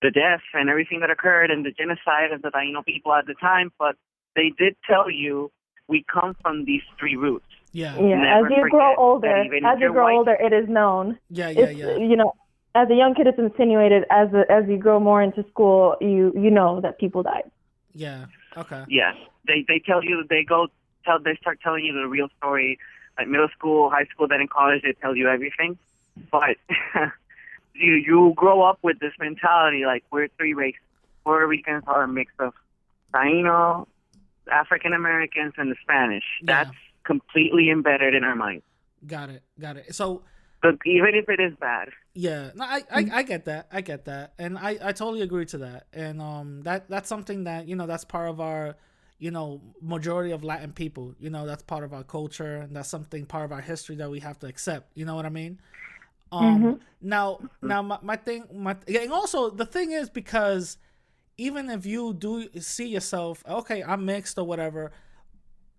G: death and everything that occurred and the genocide of the Taino people at the time, but they did tell you we come from these three roots.
F: Yeah. As you grow older, it is known.
C: Yeah.
F: You know, as a young kid, it's insinuated. As you grow more into school, you know that people died.
C: Yeah. Okay.
G: Yeah. They tell you, they start telling you the real story, like middle school, high school, then in college they tell you everything. But you grow up with this mentality like we're three races. Puerto Ricans are a mix of Taino, African Americans, and the Spanish. That's completely embedded in our minds.
C: Got it. Got it. So
G: But even if it is bad.
C: yeah, no, I get that. I get that. And I totally agree to that. And that's something that, that's part of our, majority of Latin people, that's part of our culture, and that's something part of our history that we have to accept. You know what I mean? Now my thing, and also the thing is, because even if you do see yourself, okay, I'm mixed or whatever,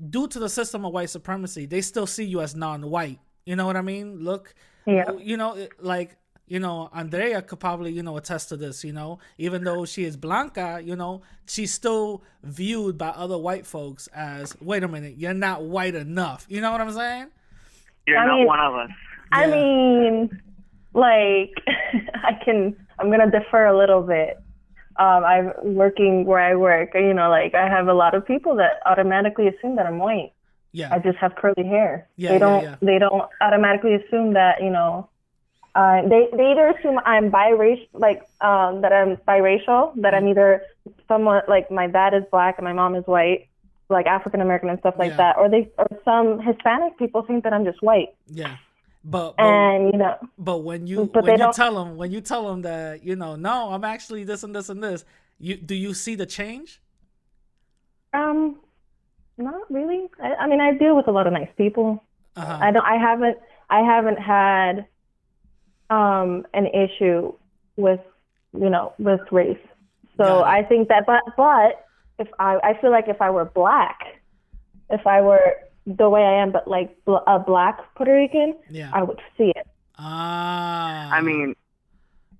C: due to the system of white supremacy, they still see you as non-white. You know what I mean? Look,
F: Yeah.
C: Andrea could probably, attest to this, even though she is blanca, she's still viewed by other white folks as, wait a minute, you're not white enough. You know what I'm saying?
G: You're not one of us.
F: I
C: Yeah.
F: mean, like, I'm going to defer a little bit. I'm working where I work, I have a lot of people that automatically assume that I'm white.
C: Yeah.
F: I just have curly hair.
C: Yeah,
F: They don't automatically assume that, they either assume I'm biracial, that I'm biracial, that I'm either somewhat, like, my dad is black and my mom is white, like African American and stuff like that, or some Hispanic people think that I'm just white.
C: Yeah. But when you tell them that, no, I'm actually this and this and this, do you see the change?
F: Not really. I mean, I deal with a lot of nice people.
C: Uh-huh.
F: I haven't had an issue with race. So I think that, but if I feel like if I were black, if I were the way I am, but like a black Puerto Rican, I would see it.
G: I mean,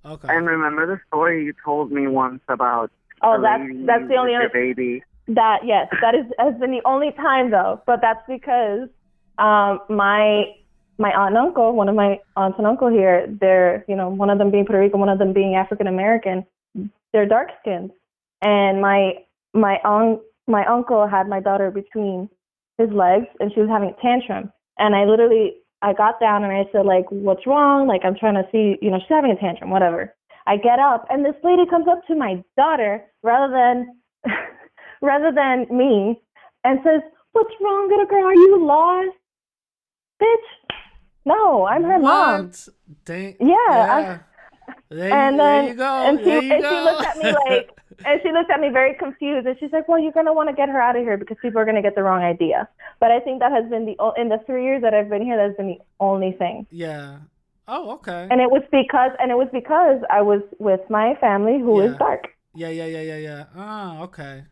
C: okay.
G: And remember the story you told me once about
F: that's the only
G: your baby.
F: That has been the only time though, but that's because my aunt and uncle, one of my aunts and uncle here, they're one of them being Puerto Rican, one of them being African American, they're dark skinned, and my uncle had my daughter between his legs and she was having a tantrum, and I got down and I said, like, what's wrong? Like, I'm trying to see, she's having a tantrum, whatever. I get up and this lady comes up to my daughter rather than me and says, what's wrong, little girl? Are you lost? Bitch, no, I'm her mom. Yeah.
C: There you go.
F: And she looked at me like, and she looked at me very confused, and she's like, well, you're going to want to get her out of here because people are going to get the wrong idea. But I think that has been in the 3 years that I've been here, that's been the only thing.
C: Yeah. Oh, okay.
F: And it was because I was with my family who is dark.
C: Yeah. Oh, okay.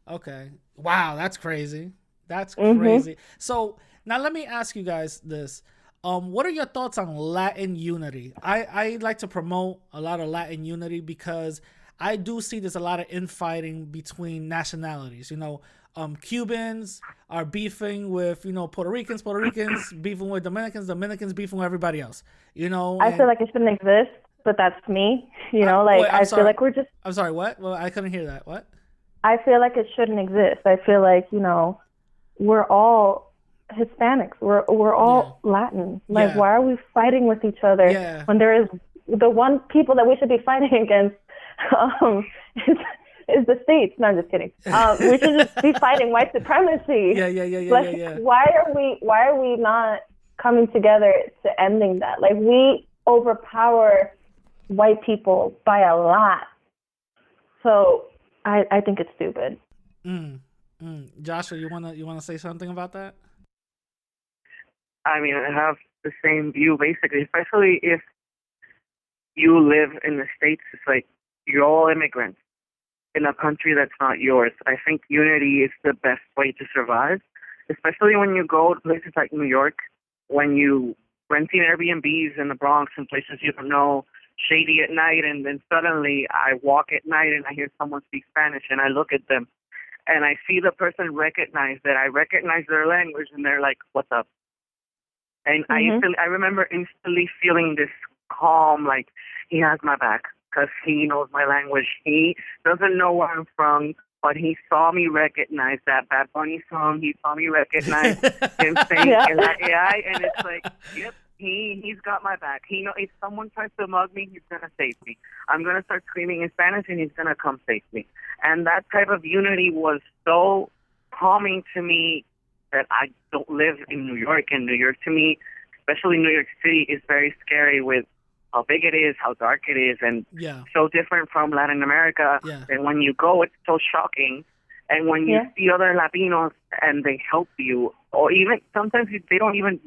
C: Okay. Wow, that's crazy. That's crazy. So now let me ask you guys this. What are your thoughts on Latin unity? I like to promote a lot of Latin unity because I do see there's a lot of infighting between nationalities. Cubans are beefing with, Puerto Ricans beefing with Dominicans beefing with everybody else.
F: I feel like it shouldn't exist, but that's me. I feel like we're just...
C: I'm sorry, what? Well, I couldn't hear that. What?
F: I feel like it shouldn't exist. I feel like, we're all Hispanics. We're all Latin. Like, why are we fighting with each other when there is the one people that we should be fighting against is the states? No, I'm just kidding. We should just be fighting white supremacy.
C: Yeah.
F: Why are we not coming together to ending that? Like, we overpower white people by a lot. So I think it's stupid.
C: Joshua, you wanna say something about that?
G: I mean, I have the same view basically, especially if you live in the States. It's like you're all immigrants in a country that's not yours. I think unity is the best way to survive, especially when you go to places like New York, when you renting Airbnbs in the Bronx and places you don't know, shady at night, and then suddenly I walk at night and I hear someone speak Spanish and I look at them and I see the person recognize that I recognize their language and they're like, what's up? And I remember instantly feeling this calm, like he has my back because he knows my language. He doesn't know where I'm from, but he saw me recognize that Bad Bunny song. He saw me recognize him saying AI, and it's like, yep, he's got my back. He know if someone tries to mug me, he's gonna save me. I'm gonna start screaming in Spanish, and he's gonna come save me. And that type of unity was so calming to me that I don't live in New York, and New York to me especially New York City, is very scary with how big it is, how dark it is, and
C: Yeah.
G: so different from Latin America.
C: Yeah.
G: And when you go, it's so shocking. And when you see other Latinos and they help you, or even sometimes they don't even.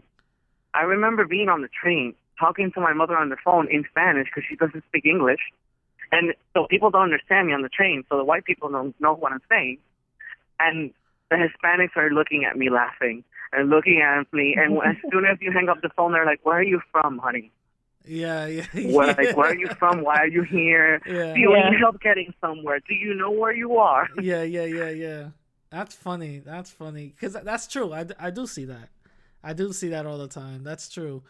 G: I remember being on the train talking to my mother on the phone in Spanish because she doesn't speak English. And so people don't understand me on the train, so the white people don't know what I'm saying. And the Hispanics are looking at me laughing and looking at me. And as soon as you hang up the phone, they're like, "Where are you from, honey?
C: Yeah.
G: Where are you from? Why are you here?
C: Yeah.
G: Do you need help getting somewhere? Do you know where you are?"
C: Yeah. That's funny. Because that's true. I do see that. I do see that all the time. That's true.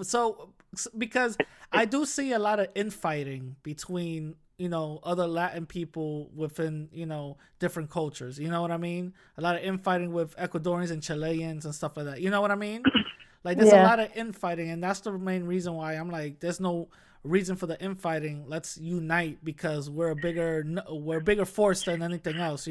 C: So because I do see a lot of infighting between, other Latin people within, different cultures. You know what I mean? A lot of infighting with Ecuadorians and Chileans and stuff like that. You know what I mean? Like, there's a lot of infighting, and that's the main reason why I'm like, there's no reason for the infighting. Let's unite because we're a bigger force than anything else.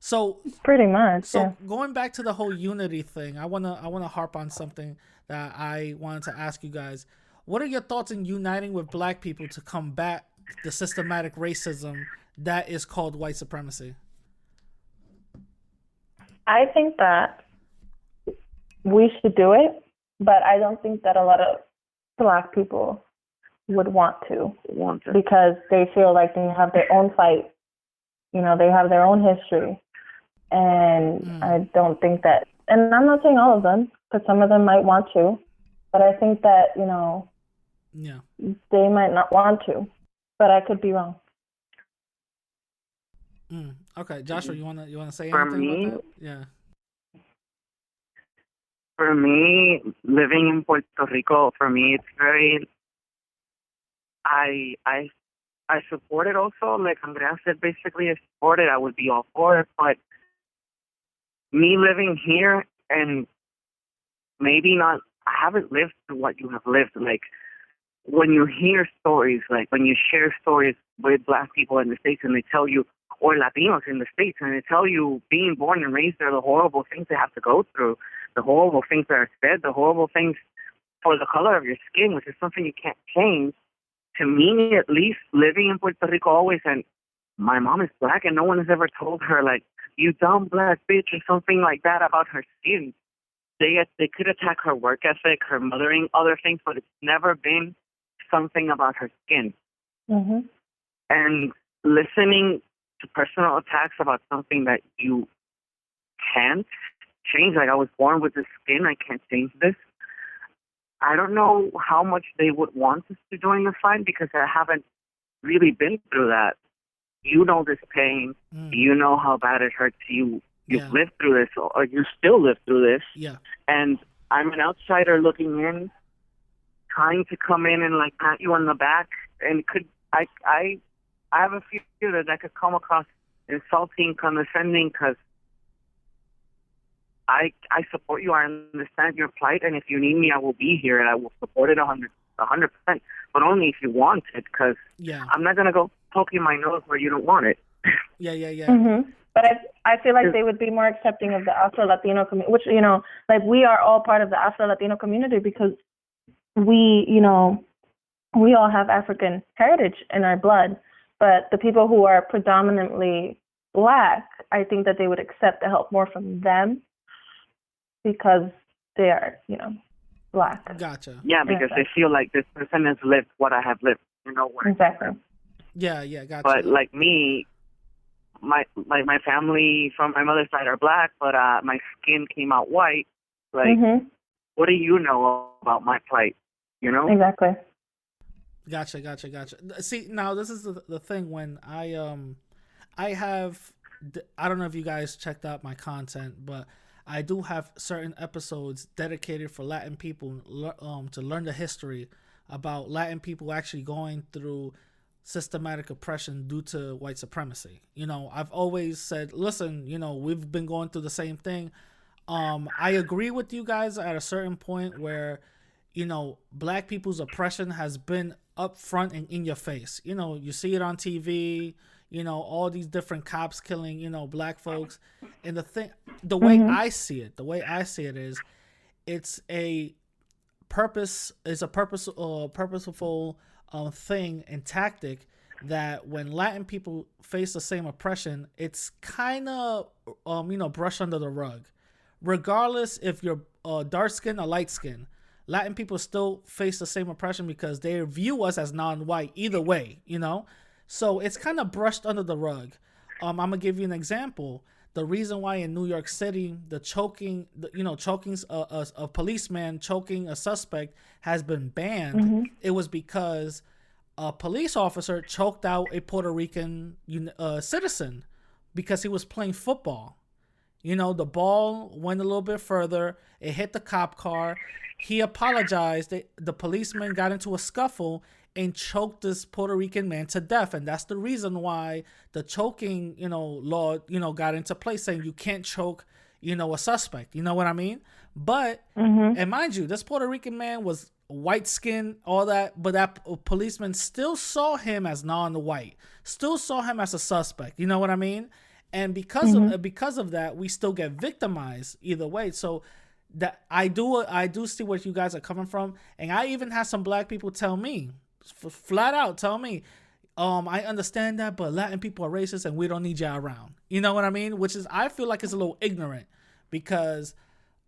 C: So
F: Pretty much.
C: So going back to the whole unity thing, I wanna harp on something that I wanted to ask you guys. What are your thoughts in uniting with Black people to combat the systematic racism that is called white supremacy?
F: I think that we should do it, but I don't think that a lot of Black people would want to because they feel like they have their own fight. They have their own history. And I don't think that, and I'm not saying all of them, because some of them might want to, but I think that, they might not want to, but I could be wrong.
C: Okay, Joshua, you wanna say
G: For
C: anything
G: me,
C: about that? Yeah.
G: For me, living in Puerto Rico, it's very. I support it also. Like Andrea said, basically, I support it. I would be all for it, but me living here and maybe not, I haven't lived through what you have lived. Like when you hear stories, like when you share stories with Black people in the States and they tell you, or Latinos in the States, and they tell you being born and raised there, the horrible things they have to go through, the horrible things that are said, the horrible things for the color of your skin, which is something you can't change. To me, at least, living in Puerto Rico always, and my mom is Black, and no one has ever told her, like, "You dumb Black bitch," or something like that about her skin. They could attack her work ethic, her mothering, other things, but it's never been something about her skin.
F: Mm-hmm.
G: And listening to personal attacks about something that you can't change, like I was born with this skin, I can't change this. I don't know how much they would want us to join the fight because I haven't really been through that. You know this pain. You know how bad it hurts you. You've lived through this, or you still live through this.
C: Yeah.
G: And I'm an outsider looking in, trying to come in and like pat you on the back, and I have a fear that could come across insulting, condescending, because I support you. I understand your plight, and if you need me, I will be here, and I will support it 100%. But only if you want it, because I'm not gonna go poking my nose where you don't want it.
C: Yeah.
F: Mm-hmm. But I feel like they would be more accepting of the Afro-Latino community, which, like we are all part of the Afro-Latino community because we all have African heritage in our blood. But the people who are predominantly Black, I think that they would accept the help more from them because they are, Black.
C: Gotcha.
G: Yeah, because they feel like this person has lived what I have lived.
F: Exactly.
C: Yeah, gotcha.
G: But like me, my family from my mother's side are Black, but my skin came out white. Like, what do you know about my plight?
F: Exactly.
C: Gotcha. See, now this is the thing when I don't know if you guys checked out my content, but I do have certain episodes dedicated for Latin people to learn the history about Latin people actually going through systematic oppression due to white supremacy. I've always said, listen, we've been going through the same thing. I agree with you guys at a certain point where, Black people's oppression has been up front and in your face. You see it on TV, all these different cops killing, Black folks. And the way I see it is it's a purpose is a purposeful thing and tactic that when Latin people face the same oppression, it's kind of brushed under the rug, regardless if you're dark skin or light skin. Latin people still face the same oppression because they view us as non-white either way, So it's kind of brushed under the rug. I'm gonna give you an example. The reason why in New York City the choking a policeman choking a suspect has been banned, it was because a police officer choked out a Puerto Rican citizen because he was playing football. The ball went a little bit further. It hit the cop car. He apologized. The policeman got into a scuffle and choked this Puerto Rican man to death. And that's the reason why the choking, law, got into place, saying you can't choke, a suspect. You know what I mean? But, and mind you, this Puerto Rican man was white skin, all that, but that policeman still saw him as non-white, still saw him as a suspect. You know what I mean? And because of that, we still get victimized either way. So that I do see where you guys are coming from, and I even had some black people tell me, flat out tell me, I understand that, but Latin people are racist and we don't need y'all around. You know what I mean? Which is, I feel like it's a little ignorant because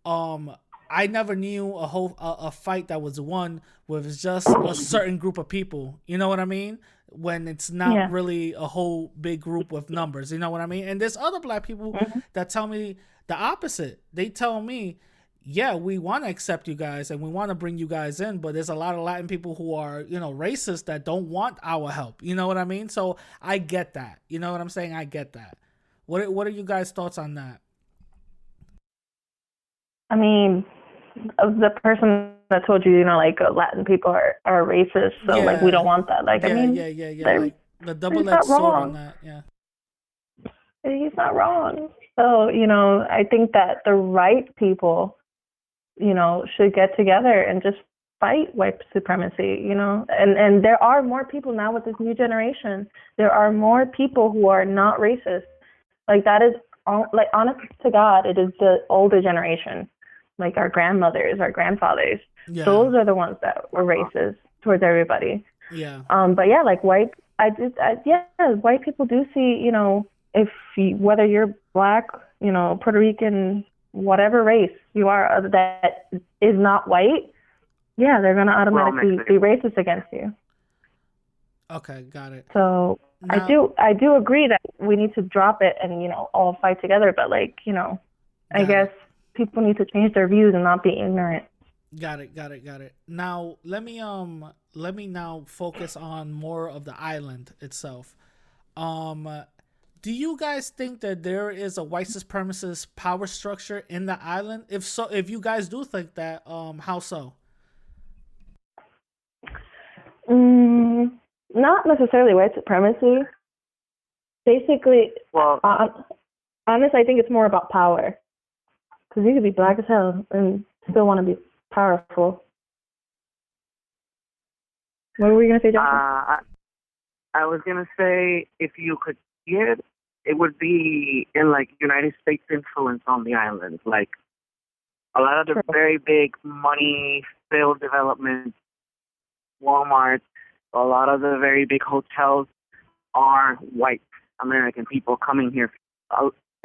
C: I never knew a fight that was won with just a certain group of people. You know what I mean? When it's not really a whole big group with numbers. You know what I mean? And there's other black people that tell me the opposite. They tell me, yeah, we want to accept you guys and we want to bring you guys in, but there's a lot of Latin people who are, racist that don't want our help. You know what I mean? So I get that. You know what I'm saying? I get that. What are you guys' thoughts on that?
F: I mean, the person that told you, Latin people are racist, so we don't want that.
C: Yeah. Like the double-edged sword on that. Yeah.
F: He's not wrong. So, I think that the right people, should get together and just fight white supremacy, and there are more people now with this new generation. There are more people who are not racist. That is, honest to God, it is the older generation, like our grandmothers, our grandfathers. Yeah. Those are the ones that were racist towards everybody.
C: Yeah.
F: But yeah, white people do see, whether you're black, Puerto Rican, whatever race you are that is not white, they're going to automatically be racist against you.
C: Okay, got it.
F: So now, I do agree that we need to drop it and, all fight together. But I guess people need to change their views and not be ignorant.
C: Got it. Now let me now focus on more of the island itself. Do you guys think that there is a white supremacist power structure in the island? If so, if you guys do think that, how so?
F: Not necessarily white supremacy. Basically, honestly, I think it's more about power. Because you could be black as hell and still want to be powerful. What were you going to say, Jonathan?
G: I was going to say, if you could see it, it would be in, United States influence on the island. A lot of the very big money-filled developments, Walmart, a lot of the very big hotels are white American people coming here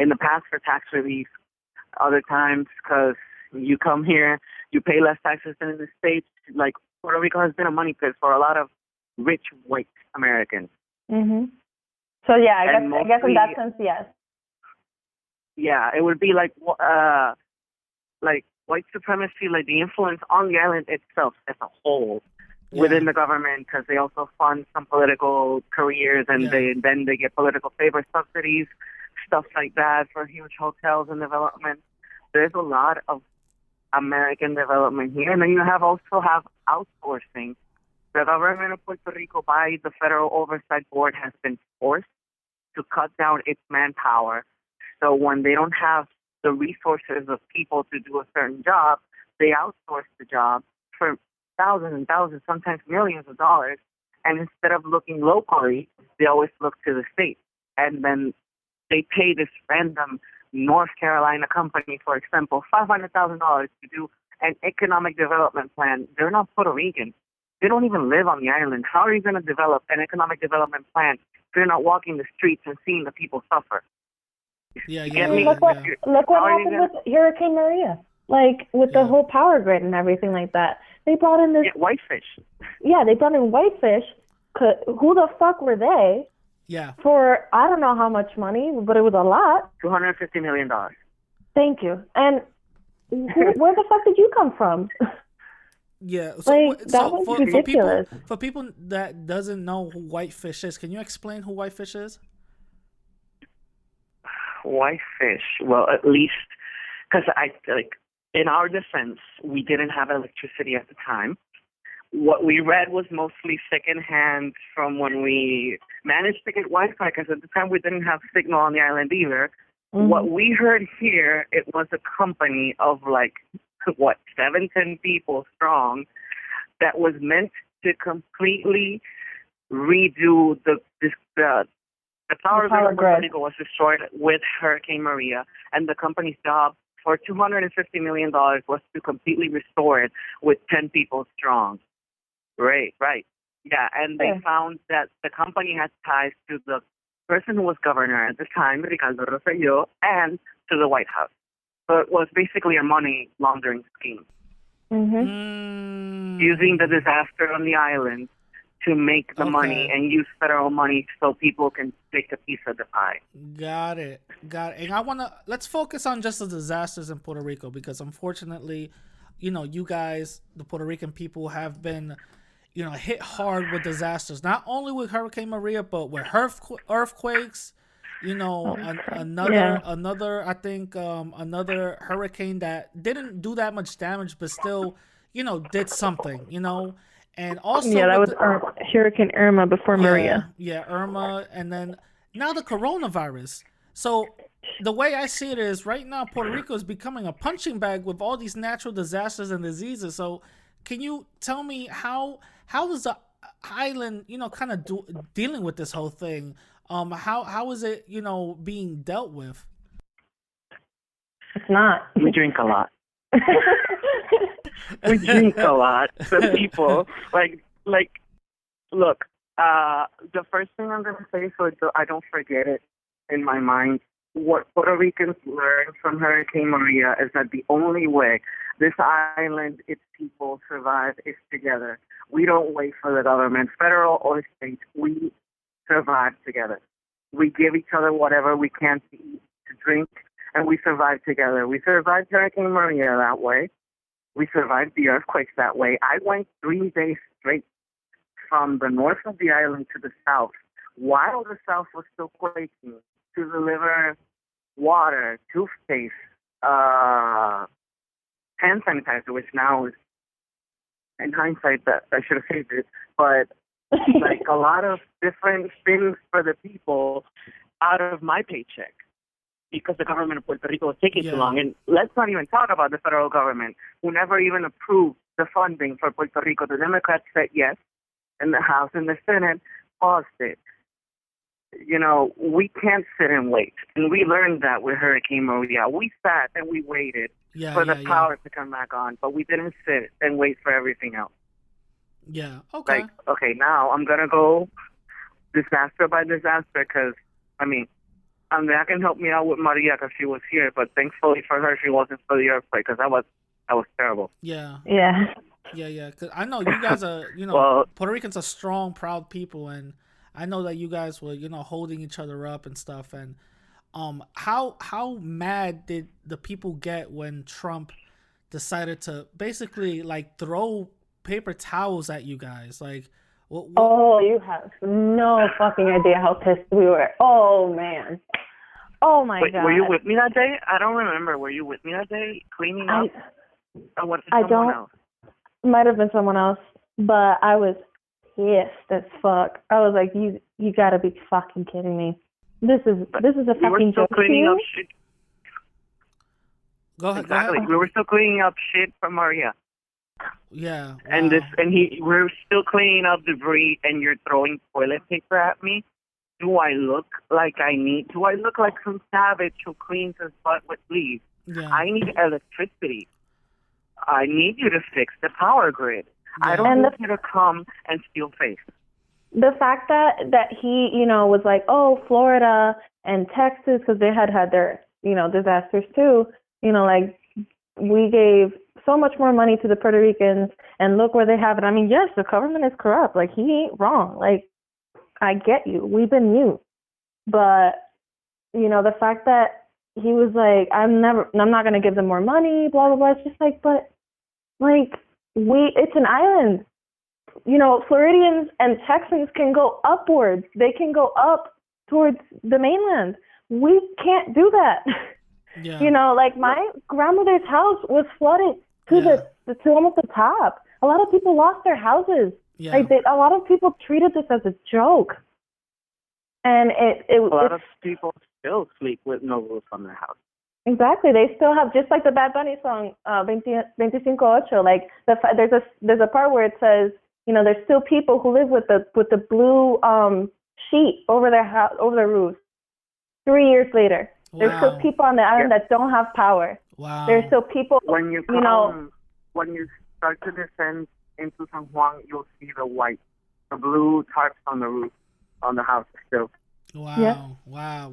G: in the past for tax relief, other times because you come here, you pay less taxes than in the States. Puerto Rico has been a money pit for a lot of rich white Americans.
F: Mm-hmm. So yeah, I guess in that sense, yes.
G: Yeah, it would be like white supremacy, the influence on the island itself as a whole within the government, because they also fund some political careers and they get political favor subsidies, stuff like that for huge hotels and development. There's a lot of American development here, and then you also have outsourcing. The government of Puerto Rico, by the Federal Oversight Board, has been forced to cut down its manpower. So when they don't have the resources of people to do a certain job, they outsource the job for thousands and thousands, sometimes millions of dollars. And instead of looking locally, they always look to the state. And then they pay this random North Carolina company, for example, $500,000 to do an economic development plan. They're not Puerto Rican. They don't even live on the island. How are you going to develop an economic development plan if you're not walking the streets and seeing the people suffer?
C: Yeah,
G: Get
C: yeah,
G: me?
F: Look what
C: yeah.
F: look what
G: How are you
F: happened with Hurricane Maria. Like with
C: Yeah.
F: the whole power grid and everything like that. They brought in this.
G: Get whitefish.
F: Yeah, they brought in whitefish. Who the fuck were they?
C: Yeah.
F: For I don't know how much money, but it was a lot.
G: $250 million.
F: Thank you. And where the fuck did you come from?
C: Yeah, so,
F: Like, that was ridiculous.
C: For people that doesn't know who Whitefish is, can you explain who Whitefish is?
G: Whitefish. Well, at least, because in our defense, we didn't have electricity at the time. What we read was mostly secondhand from when we managed to get Wi-Fi, because at the time we didn't have signal on the island either.
F: Mm-hmm.
G: What we heard here, it was a company of 7-10 people strong that was meant to completely redo the power grid of Puerto Rico was destroyed with Hurricane Maria, and the company's job for $250 million was to completely restore it with 10 people strong. Right. Yeah, and they found that the company had ties to the person who was governor at the time, Ricardo Rosselló, and to the White House. So it was basically a money laundering scheme, using the disaster on the island to make the money and use federal money so people can take a piece of the pie.
C: Got it. And let's focus on just the disasters in Puerto Rico, because unfortunately, you guys, the Puerto Rican people, have been, hit hard with disasters, not only with Hurricane Maria, but with earthquakes, another, I think, another hurricane that didn't do that much damage, but still, did something, and also
F: that was Hurricane Irma before Maria.
C: Yeah, Irma, and then now the coronavirus. So the way I see it is, right now Puerto Rico is becoming a punching bag with all these natural disasters and diseases. So can you tell me how is the island, kind of dealing with this whole thing? How is it, being dealt with?
F: It's not.
G: We drink a lot. We drink a lot. The people, look, the first thing I'm going to say, so I don't forget it in my mind, what Puerto Ricans learned from Hurricane Maria is that the only way this island, its people survive is together. We don't wait for the government, federal or state. We survive together. We give each other whatever we can to eat, to drink, and we survive together. We survived Hurricane Maria that way. We survived the earthquakes that way. I went 3 days straight from the north of the island to the south, while the south was still quaking, to deliver water, toothpaste, hand sanitizer, which now is, in hindsight, that I should have saved it, but a lot of different things for the people out of my paycheck, because the government of Puerto Rico was taking too long. And let's not even talk about the federal government, who never even approved the funding for Puerto Rico. The Democrats said yes in the House, and the Senate paused it. We can't sit and wait. And we learned that with Hurricane Maria. We sat and we waited for the power to come back on, but we didn't sit and wait for everything else.
C: Yeah, okay.
G: Now I'm going to go disaster by disaster, because, Andrea can help me out with Maria because she was here, but thankfully for her, she wasn't for the earthquake, because that was terrible.
C: Yeah.
F: Yeah.
C: Yeah, because I know you guys are, Puerto Ricans are strong, proud people, and I know that you guys were, holding each other up and stuff. And how mad did the people get when Trump decided to basically throw paper towels at you guys? What?
F: Oh, you have no fucking idea how pissed we were. Oh man. Oh my God.
G: Were you with me that day? I don't remember. Were you with me that day cleaning up? Or was it someone else?
F: Might have been someone else, but I was pissed as fuck. I was like, you gotta be fucking kidding me. This is a fucking joke.
G: Cleaning up shit.
C: Go ahead.
G: Exactly. We were still cleaning up shit from Maria.
C: Yeah. Wow.
G: We're still cleaning up debris, and you're throwing toilet paper at me. Do I look like do I look like some savage who cleans his butt with leaves?
C: Yeah.
G: I need electricity. I need you to fix the power grid. I don't need you to come and steal face.
F: The fact that he, was like, oh, Florida and Texas, because they had their, disasters too, like, we gave so much more money to the Puerto Ricans, and look where they have it. I mean, yes, the government is corrupt. Like, he ain't wrong. Like, I get you. We've been mute. But, the fact that he was like, I'm not going to give them more money, blah, blah, blah. It's just like, but, like, it's an island. Floridians and Texans can go upwards. They can go up towards the mainland. We can't do that.
C: Yeah.
F: Like my grandmother's house was flooded to almost the top. A lot of people lost their houses.
C: Yeah.
F: Like a lot of people treated this as a joke. And a
G: lot of people still sleep with no roof on their house.
F: Exactly. They still have, just like the Bad Bunny song, 25-8. Like there's a part where it says, there's still people who live with the blue sheet over their house, over their roofs. 3 years later, there's still people on the island that don't have power.
C: Wow.
F: There's still people.
G: When you when you start to descend into San Juan, you'll see the blue tarps on the roof on the house still.
C: Wow.
F: Yeah.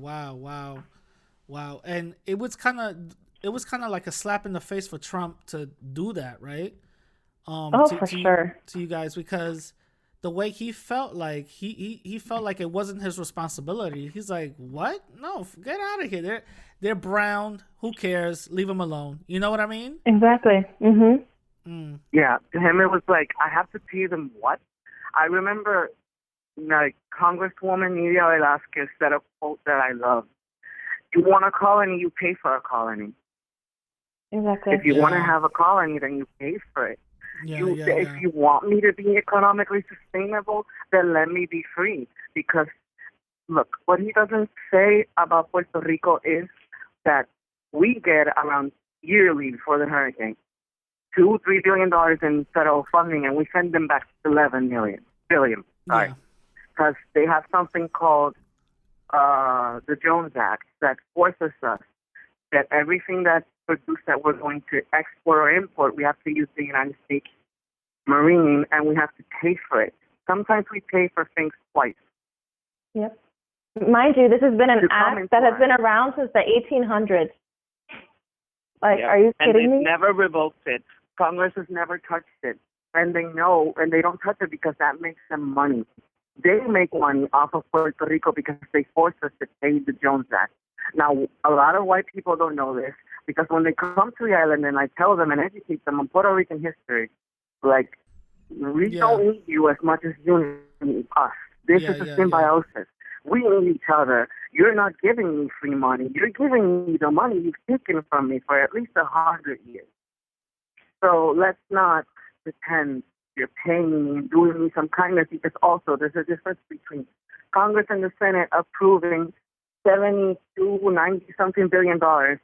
C: Wow. And it was kind of like a slap in the face for Trump to do that, right?
F: For sure.
C: To you guys, because the way he felt like he felt like it wasn't his responsibility. He's like, what? No, get out of here. They're brown. Who cares? Leave them alone. You know what I mean?
F: Exactly.
G: Yeah, to him it was like, I have to pay them what? I remember, like, Congresswoman Nidia Velázquez said a quote that I love. You want a colony, you pay for a colony.
F: Exactly.
G: If you want to have a colony, then you pay for it. If you want me to be economically sustainable, then let me be free. Because, look, what he doesn't say about Puerto Rico is that we get around yearly before the hurricane $2-3 billion in federal funding, and we send them back $11 billion. Sorry, because they have something called the Jones Act that forces us that everything that's produced that we're going to export or import, we have to use the United States Marine, and we have to pay for it. Sometimes we pay for things twice.
F: Yep. Mind you, this has been an act that has been around since the 1800s. Like, are you kidding me?
G: And they've never revoked it. Congress has never touched it. And they know, and they don't touch it because that makes them money. They make money off of Puerto Rico because they force us to pay the Jones Act. Now, a lot of white people don't know this because when they come to the island and I tell them and educate them on Puerto Rican history, like, we don't need you as much as you need us. This is a symbiosis. We need each other. You're not giving me free money. You're giving me the money you've taken from me for at least 100 years. So let's not pretend you're paying me and doing me some kindness, because also there's a difference between Congress and the Senate approving 90-something billion dollars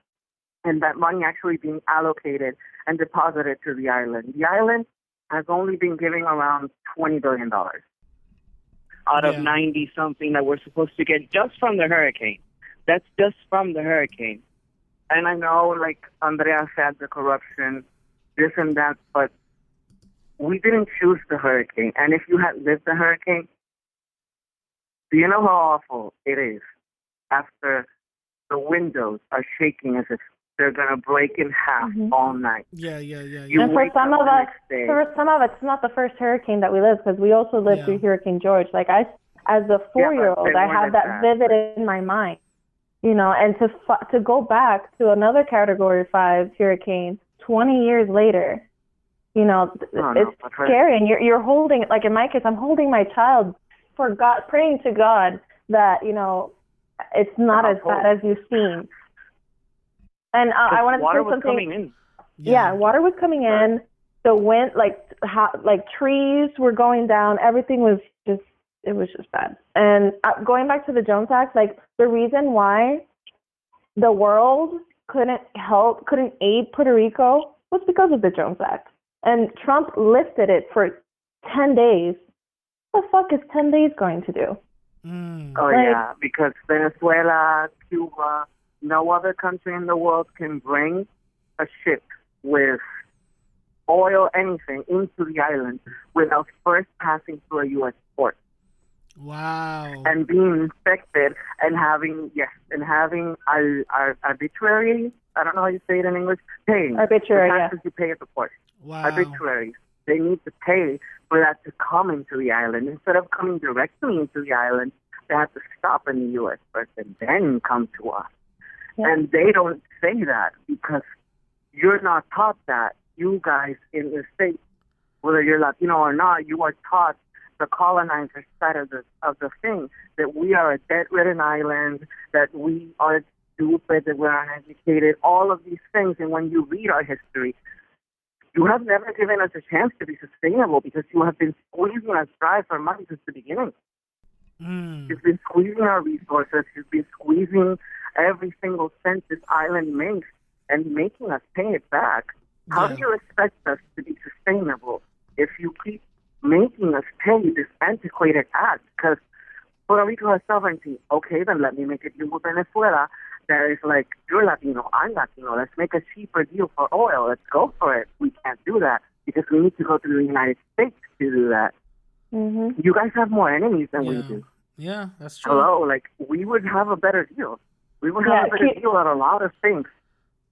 G: and that money actually being allocated and deposited to the island. The island has only been giving around $20 billion out of 90-something that we're supposed to get just from the hurricane. That's just from the hurricane. And I know, like Andrea said, the corruption, this and that, but we didn't choose the hurricane. And if you had lived the hurricane, do you know how awful it is after the windows are shaking as if they're going to break in half all night?
C: Yeah.
F: And for some of us, it's not the first hurricane that we lived, because we also lived through Hurricane George. Like, as a 4-year-old, I have that vivid in my mind. And to go back to another Category 5 hurricane 20 years later, it's scary. And you're holding, like in my case, I'm holding my child for God, praying to God that, it's not as bad as you seem. And I wanted to say something.
G: Coming in.
F: Yeah, water was coming in. The wind, like trees were going down. Everything was just bad. And going back to the Jones Act, like, the reason why the world couldn't aid Puerto Rico was because of the Jones Act. And Trump lifted it for 10 days. What the fuck is 10 days going to do? Because Venezuela, Cuba, no other country in the world can bring a ship with
G: oil, anything into the island without first passing through a U.S. port.
C: Wow.
G: And being inspected and having arbitrary, I don't know how you say it in English, paying
F: Arbitrary,
G: the taxes you pay at the port.
C: Wow.
G: Arbitrary. They need to pay for that to come into the island. Instead of coming directly into the island, they have to stop in the U.S. first and then come to us. Yeah. And they don't say that because you're not taught that. You guys in the States, whether you're Latino or not, you are taught the colonizer side of the thing, that we are a debt-ridden island, that we are stupid, that we're uneducated, all of these things. And when you read our history, you have never given us a chance to be sustainable because you have been squeezing us dry for money since the beginning. You've been squeezing our resources. You've been squeezing every single cent this island makes and making us pay it back. How do you expect us to be sustainable if you keep making us pay this antiquated act? Because Puerto Rico has sovereignty. Okay, then let me make a deal with Venezuela that is like, you're Latino, I'm Latino. Let's make a cheaper deal for oil. Let's go for it. We can't do that because we need to go to the United States to do that. Mm-hmm. You guys have more enemies than we do.
C: Yeah, that's true.
G: Hello, like, we would have a better deal. We would have a better deal on a lot of things.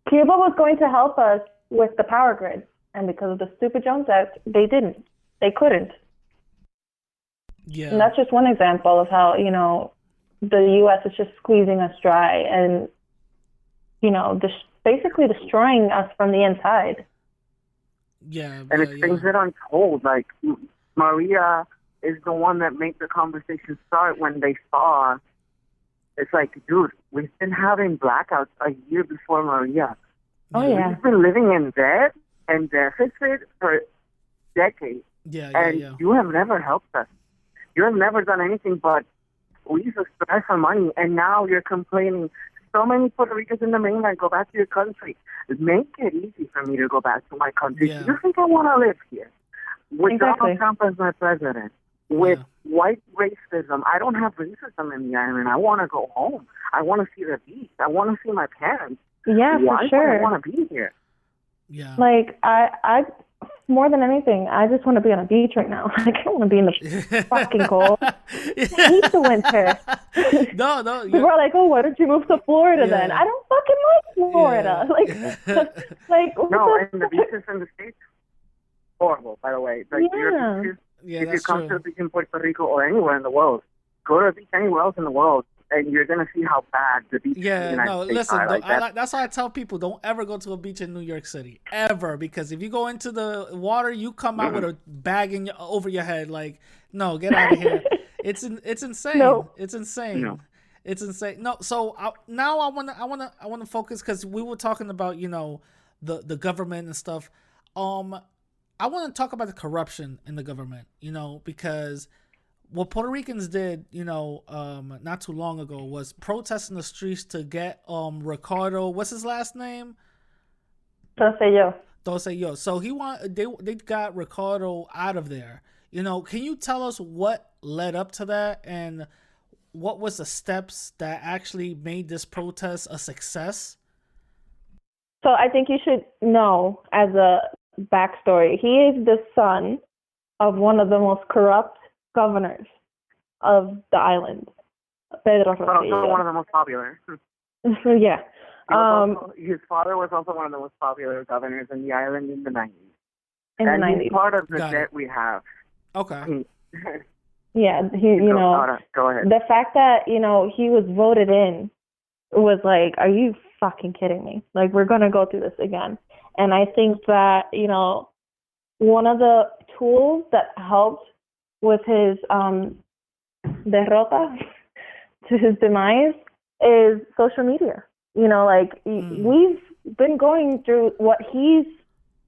F: Cuba was going to help us with the power grid, and because of the stupid Jones Act, they didn't. They couldn't.
C: Yeah.
F: And that's just one example of how, the U.S. is just squeezing us dry and, basically destroying us from the inside.
C: Yeah.
G: And it's things that aren't told. Like, Maria is the one that made the conversation start when they saw. It's like, dude, we've been having blackouts a year before Maria.
F: Oh, yeah.
G: We've been living in debt and deficit for decades. And you have never helped us. You have never done anything but squeeze us dry for money. And now you're complaining. So many Puerto Ricans in the mainland, go back to your country. Make it easy for me to go back to my country. Do you think I want to live here? With Donald Trump as my president, with white racism, I don't have racism in the island. I want to go home. I want to see the beach. I want to see my parents.
F: Yeah,
G: Why
F: for sure.
G: would I want to be here?
C: Yeah.
F: Like, I more than anything, I just want to be on a beach right now. Like, I don't want to be in the fucking cold. I hate the winter.
C: No.
F: People are like, oh, why don't you move to Florida then? I don't fucking like Florida. Like,
G: no, and the beaches in the States, horrible, by the way. Like, your beaches, if you come to the beach in Puerto Rico or anywhere in the world, go to a beach anywhere else in the world, and you're going to see how bad the beaches in the United States are. Like
C: that's why I tell people, don't ever go to a beach in New York City. Ever. Because if you go into the water, you come out with a bag over your head. Like, no, get out of here. It's insane.
F: No.
C: It's insane.
G: No.
C: It's insane. No, so now I want to focus, because we were talking about, the government and stuff. I want to talk about the corruption in the government, because what Puerto Ricans did, not too long ago, was protest in the streets to get Ricardo, what's his last name?
F: Tossello.
C: So they got Ricardo out of there. Can you tell us what led up to that, and what was the steps that actually made this protest a success?
F: So I think you should know, as a backstory, he is the son of one of the most corrupt governors of the island, Pedro
G: But also one of the most popular.
F: Yeah.
G: His father was also one of the most popular governors in the island in the 90s.
F: He's
G: part of the debt we have.
C: Okay.
F: Yeah,
G: go ahead.
F: The fact that, he was voted in was like, are you fucking kidding me? Like, we're going to go through this again. And I think that, one of the tools that helped with his derrota, to his demise, is social media. We've been going through what he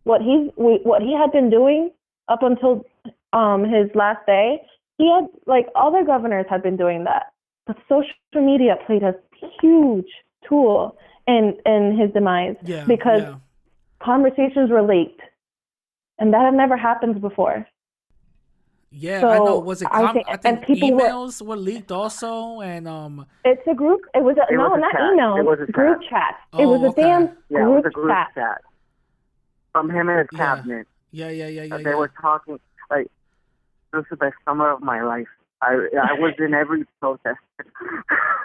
F: had been doing up until his last day. He had, like, other governors had been doing that, but social media played a huge tool in his demise, because conversations were leaked, and that had never happened before.
C: Yeah,
F: so
C: I know. Was it? I think emails were leaked also, and
F: it's a group. It was not emails.
G: It was a
F: group chat. It was a damn
G: group chat from him and his cabinet. They were talking like, this is the summer of my life. I was in every protest.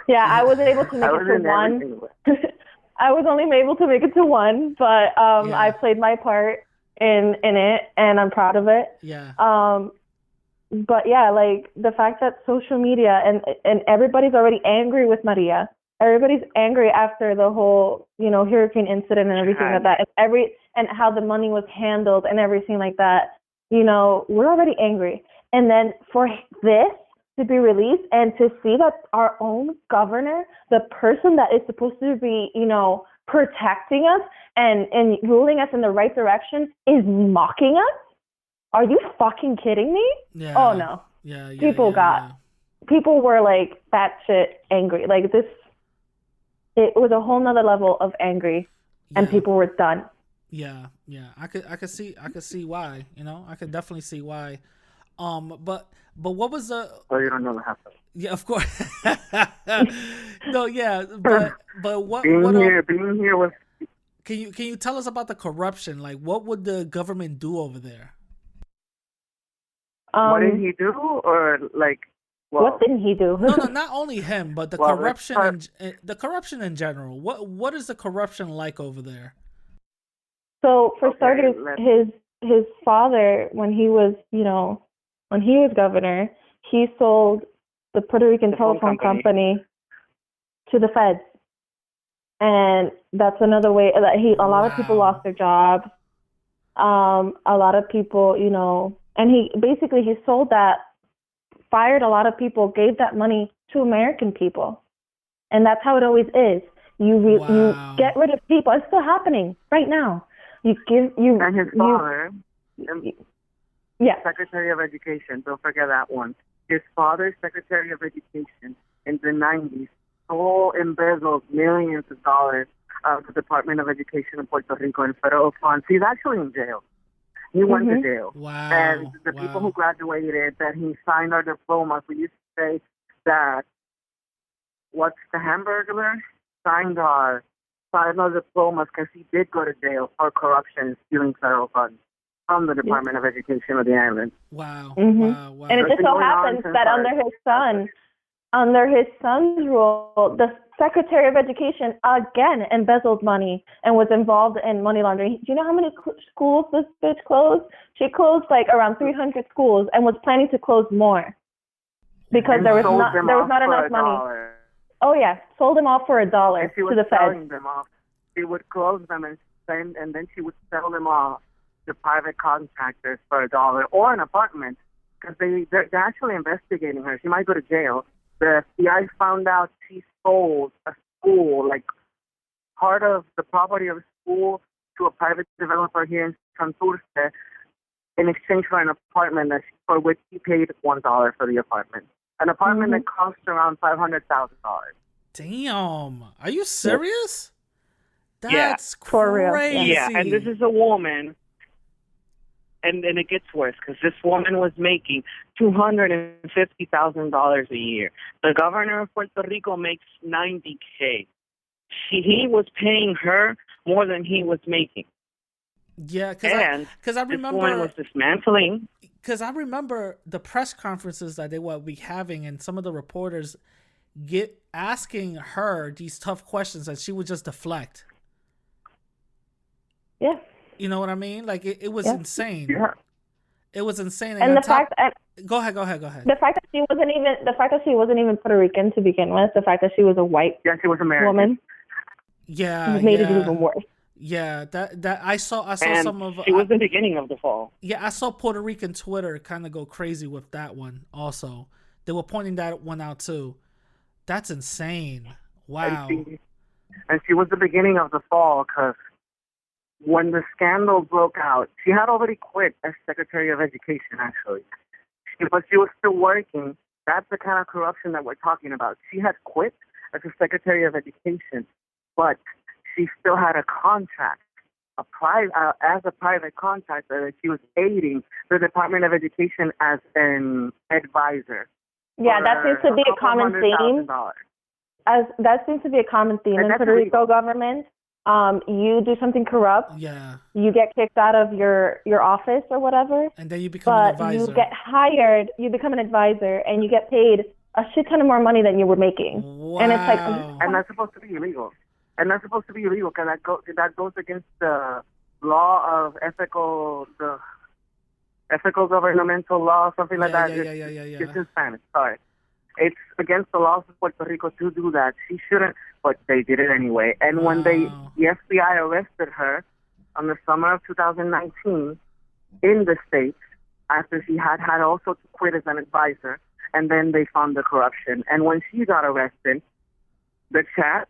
F: Yeah, I wasn't able to make it to one. I was only able to make it to one, but I played my part in it, and I'm proud of it.
C: Yeah.
F: But yeah, like the fact that social media and everybody's already angry with Maria. Everybody's angry after the whole, hurricane incident and everything like that, and how the money was handled and everything like that. We're already angry, and then for this to be released and to see that our own governor, the person that is supposed to be, protecting us and ruling us in the right direction, is mocking us. Are you fucking kidding me?
C: Yeah.
F: Oh no.
C: Yeah.
F: People were like batshit angry. Like this, it was a whole nother level of angry, and people were done.
C: Yeah. I could see why. I could definitely see why. But what was the?
G: Well, you don't know what happened.
C: Yeah, of course. No, yeah, but what?
G: Being
C: what
G: here was.
C: Can you tell us about the corruption? Like, what would the government do over there?
G: What did he do, or like? Well,
F: what didn't he do?
C: No, not only him, but the corruption. The corruption in general. What is the corruption like over there?
F: So for starters, his father, when he was governor, he sold the Puerto Rican telephone company to the feds, and that's another way that a lot of people lost their jobs. A lot of people, and he sold that, fired a lot of people, gave that money to American people, and that's how it always is. You get rid of people. It's still happening right now. And his
G: father,
F: yeah,
G: Secretary of Education. Don't forget that one. His father, Secretary of Education, in the 90s, embezzled millions of dollars out of the Department of Education in Puerto Rico in federal funds. He's actually in jail. He went to jail.
C: Wow.
G: And the people who graduated, that he signed our diplomas, we used to say that, what's the Hamburglar? Signed our diplomas because he did go to jail for corruption and stealing federal funds from the Department of Education of the island.
C: Wow.
F: Mm-hmm.
C: Wow.
F: And it just so happens that under his son's rule, the Secretary of Education again embezzled money and was involved in money laundering. Do you know how many schools this bitch closed? She closed like around 300 schools and was planning to close more because there was not enough money. Oh yeah, sold them off for $1 to the feds.
G: Them off. She would close them and then she would sell them off to private contractors for $1 or an apartment, because they're actually investigating her. She might go to jail. The FBI found out she sold a school, like part of the property of a school, to a private developer here in Santurce in exchange for an apartment for which she paid $1 for the apartment. An apartment that cost around $500,000.
C: Damn. Are you serious? That's
G: crazy.
C: Yeah,
G: and this is a woman, and it gets worse, because this woman was making $250,000 a year. The governor of Puerto Rico makes $90K. He was paying her more than he was making.
C: Yeah, because I remember
G: this woman was dismantling.
C: Because I remember the press conferences that they would be having, and some of the reporters asking her these tough questions, and she would just deflect.
F: Yeah.
C: You know what I mean? Like it was insane.
G: Yeah.
C: It was insane.
F: And the fact that
C: go ahead.
F: The fact that she wasn't even Puerto Rican to begin with, the fact that she was a white
G: she was American
F: woman.
C: Yeah.
F: Made it even worse.
C: Yeah, that I saw
G: and
C: some of.
G: She was the beginning of the fall.
C: Yeah, I saw Puerto Rican Twitter kind of go crazy with that one. Also, they were pointing that one out too. That's insane. Wow.
G: And she was the beginning of the fall, because when the scandal broke out, she had already quit as Secretary of Education, actually. But she was still working. That's the kind of corruption that we're talking about. She had quit as a Secretary of Education, but she still had a contract, as a private contractor, that she was aiding the Department of Education as an advisor.
F: Yeah, that seems to be a common theme. That seems to be a common theme in Puerto Rico government. you do something corrupt,
C: Yeah.
F: you get kicked out of your office or whatever,
C: And then you become an
F: but
C: advisor.
F: you get hired, you become an advisor, and you get paid a shit ton of more money than you were making.
C: Wow.
F: And it's like,
G: And that's supposed to be illegal. And that's supposed to be illegal because that goes against the law of ethical governmental law, something like that.
C: Yeah.
G: It's in Spanish. Sorry. It's against the laws of Puerto Rico to do that. She shouldn't, but they did it anyway. And when the FBI arrested her on the summer of 2019 in the States, after she had also to quit as an advisor, and then they found the corruption. And when she got arrested, the chat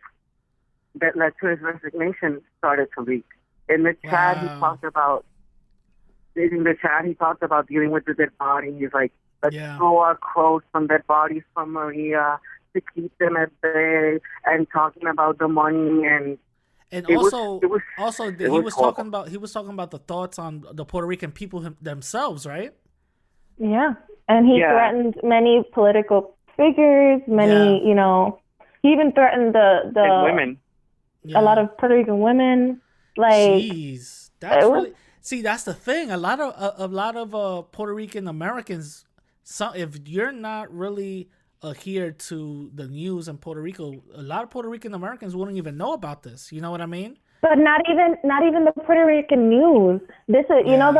G: that led to his resignation started to leak. In the chat, he talked about dealing with the dead bodies, like, let's throw our clothes from dead bodies from Maria to keep them at bay, and talking about the money and
C: he was
G: horrible.
C: talking about the thoughts on the Puerto Rican people themselves, right?
F: yeah. And he threatened many political figures, many, you know, he even threatened the
G: women.
C: Yeah.
F: A lot of Puerto Rican women. Like,
C: jeez, that's really. See, that's the thing. A lot of Puerto Rican Americans. If you're not really adhered to the news in Puerto Rico, a lot of Puerto Rican Americans wouldn't even know about this. You know what I mean?
F: But not even the Puerto Rican news. This is, you know,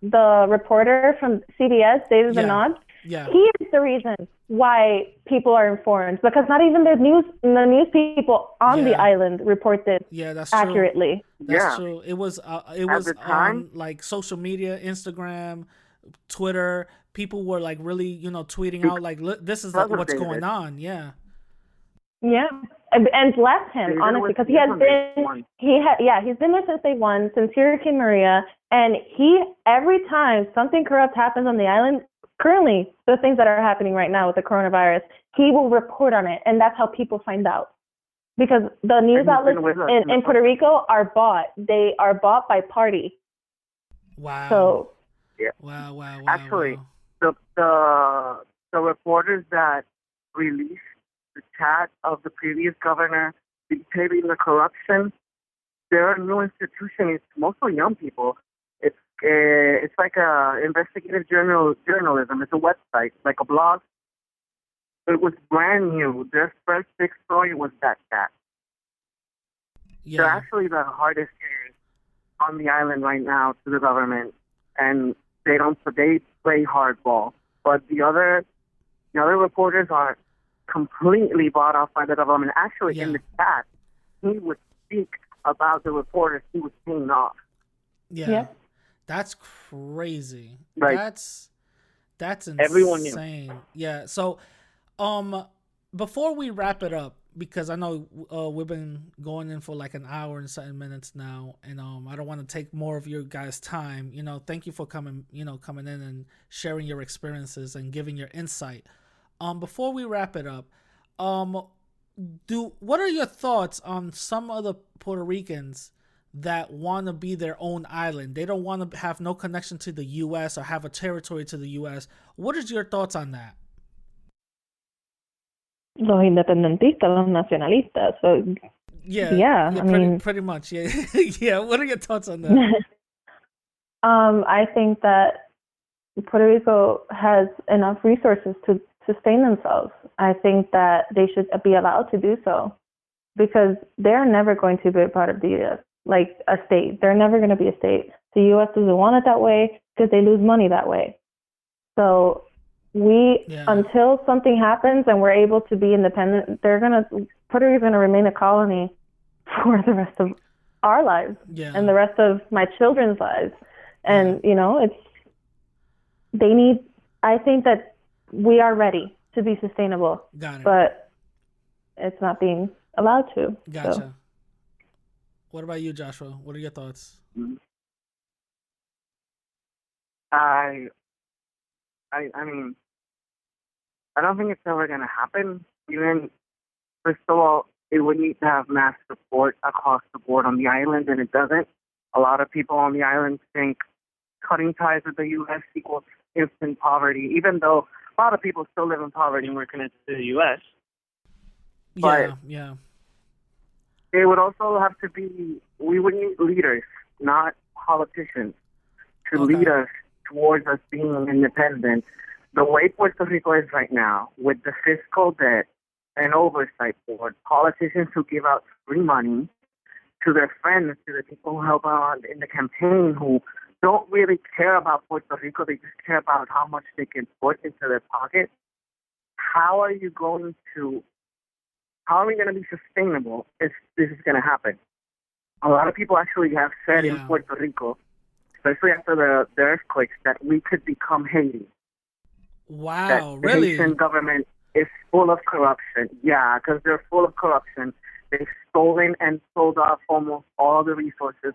F: the reporter from CBS, David Bernard.
C: Yeah.
F: He is the reason why people are informed, because not even the news people on the island report this
C: that's
F: accurately.
C: True. That's true. It was on like social media, Instagram, Twitter. People were like really, you know, tweeting out like, this is like what's going on. Yeah.
F: Yeah. And bless him, honestly, because he's been there since day one, since Hurricane Maria, and every time something corrupt happens on the island, currently the things that are happening right now with the coronavirus, he will report on it, and that's how people find out. Because the news outlets in Puerto Rico are bought. They are bought by party.
C: Wow.
G: So
C: Wow.
G: Actually, the reporters that released the chat of the previous governor detailing the corruption, they're a new institution. It's mostly young people. It's like a investigative journalism. It's a website, like a blog. It was brand new. Their first big story was that chat.
C: Yeah.
G: They're actually the hardest hitters on the island right now to the government, and they play hardball. But the other reporters are completely bought off by the government. Actually, in the chat, he would speak about the reporters he was paying off.
C: Yeah. That's crazy.
G: Like,
C: that's insane.
G: Everyone knew.
C: Yeah. So, before we wrap it up, because I know we've been going in for like an hour and 7 minutes now, and I don't want to take more of your guys' time. You know, thank you for coming in and sharing your experiences and giving your insight. Before we wrap it up, what are your thoughts on some of the Puerto Ricans that want to be their own island? They don't want to have no connection to the U.S. or have a territory to the U.S. What is your thoughts on that?
F: Los independentistas, los nacionalistas. So I mean,
C: pretty much. Yeah. Yeah. What are your thoughts on that?
F: I think that Puerto Rico has enough resources to sustain themselves. I think that they should be allowed to do so, because they're never going to be a part of the U.S. like a state. They're never going to be a state. The U.S. doesn't want it that way because they lose money that way. So until something happens and we're able to be independent, Puerto Rico is going to remain a colony for the rest of our lives and the rest of my children's lives. And, you know, I think that we are ready to be sustainable.
C: Got it.
F: But it's not being allowed to.
C: Gotcha.
F: So.
C: What about you, Joshua? What are your thoughts?
G: I mean, I don't think it's ever going to happen. Even, first of all, it would need to have mass support across the board on the island, and it doesn't. A lot of people on the island think cutting ties with the U.S. equals instant poverty, even though a lot of people still live in poverty and we're connected to the U.S.
C: Yeah.
G: it would also have to be, we would need leaders, not politicians, to lead us towards us being independent. The way Puerto Rico is right now, with the fiscal debt and oversight board, politicians who give out free money to their friends, to the people who help out in the campaign, who don't really care about Puerto Rico, they just care about how much they can put into their pocket. How are we going to be sustainable if this is going to happen? A lot of people actually have said in Puerto Rico, especially after the earthquakes, that we could become Haiti.
C: Wow,
G: that the
C: really?
G: Haitian government is full of corruption. Yeah, because they're full of corruption. They've stolen and sold off almost all the resources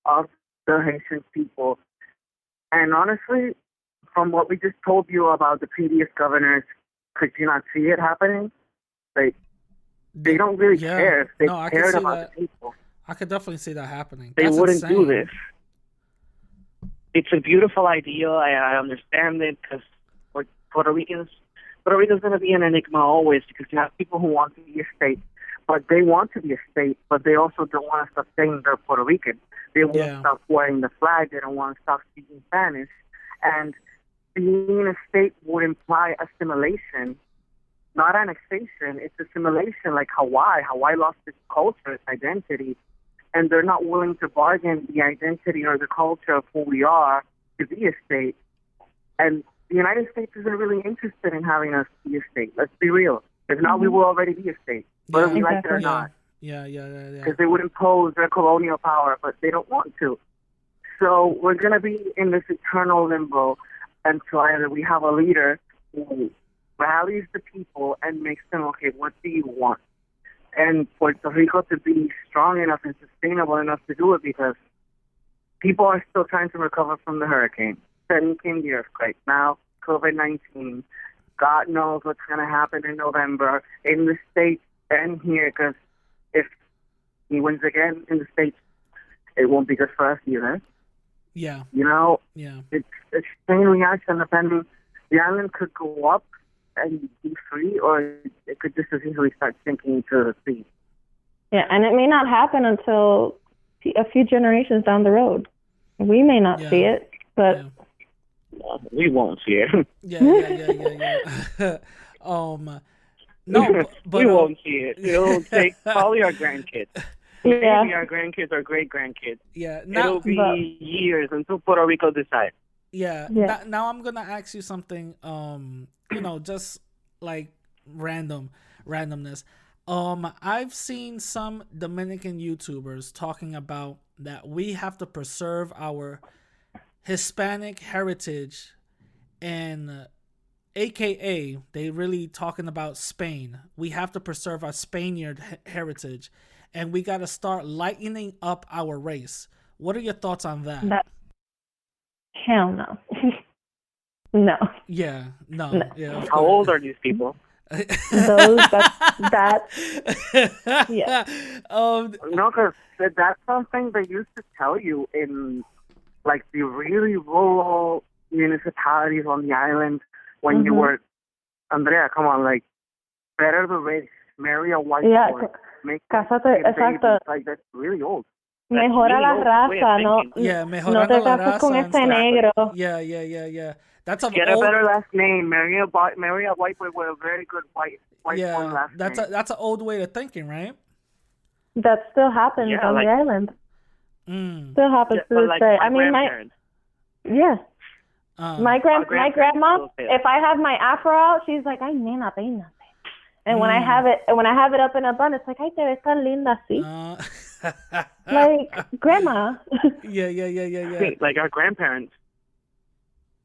G: of the Haitian people. And honestly, from what we just told you about the previous governors, could you not see it happening? They don't really care if they cared about the people.
C: I could definitely see that happening.
G: They
C: That's
G: wouldn't
C: insane.
G: do this. It's a beautiful idea. I understand it because Puerto Rico's going to be an enigma always, because you have people who want to be a state, but they want to be a state, but they also don't want to stop saying they're Puerto Rican. They won't stop wearing the flag. They don't want to stop speaking Spanish. And being a state would imply assimilation, not annexation. It's assimilation, like Hawaii. Hawaii lost its culture, its identity, and they're not willing to bargain the identity or the culture of who we are to be a state. And the United States isn't really interested in having us be a state. Let's be real. If not, we will already be a state, whether we like it or not.
C: Yeah.
G: Because they would impose their colonial power, but they don't want to. So we're going to be in this eternal limbo until either we have a leader who rallies the people and makes them, okay, what do you want? And Puerto Rico to be strong enough and sustainable enough to do it, because people are still trying to recover from the hurricane. Then came the earthquake. Now COVID-19. God knows what's going to happen in November in the States and here, because if he wins again in the States, it won't be good for us either.
C: Yeah.
G: You know?
C: Yeah.
G: It's a chain reaction. Depending, the island could go up and be free, or it could just as easily start sinking into the sea.
F: Yeah, and it may not happen until a few generations down the road. We may not see it, but
G: we won't see it.
C: Yeah. No, but
G: we won't see it. It'll take probably our grandkids. Maybe our grandkids or great grandkids.
C: Yeah,
G: it'll be years until Puerto Rico decides.
C: Yeah. Now I'm gonna ask you something. Just like randomness. I've seen some Dominican YouTubers talking about that we have to preserve our Hispanic heritage, and AKA they really talking about Spain. We have to preserve our Spaniard heritage, and we got to start lightening up our race. What are your thoughts on that?
F: Hell no. No.
C: Yeah, no. Yeah.
G: How old are these people?
F: That. Yeah.
G: No, because that's something they used to tell you in like the really rural municipalities on the island when you were, Andrea, come on, like, better the race, marry a white boy, make
F: Cásate, exacto.
G: Like, that's really old.
F: Mejora la raza, no te cases con ese negro.
C: Yeah. That's
G: Get a better last name. Marry a white boy with a very good white boy last name.
C: That's an old way of thinking, right?
F: That still happens on the island. Still happens to this day. I mean, my grandma. If I have my afro out, she's like, "Ay, nena, peínate." And when I have it up in a bun, it's like, "Ay, te ves tan linda así." Like grandma.
C: Yeah.
G: Like our grandparents.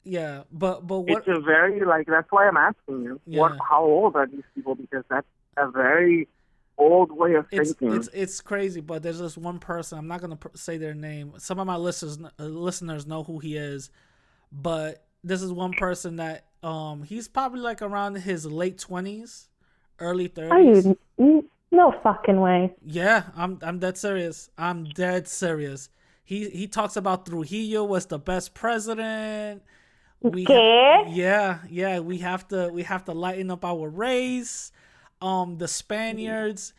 C: Yeah, but what?
G: It's a very that's why I'm asking you.
C: Yeah.
G: How old are these people? Because that's a very old way of thinking.
C: It's crazy, but there's this one person. I'm not gonna say their name. Some of my listeners know who he is, but this is one person that he's probably like around his late 20s, early 30s.
F: No fucking way.
C: Yeah, I'm dead serious. He talks about Trujillo was the best president. We have to lighten up our race. The Spaniards,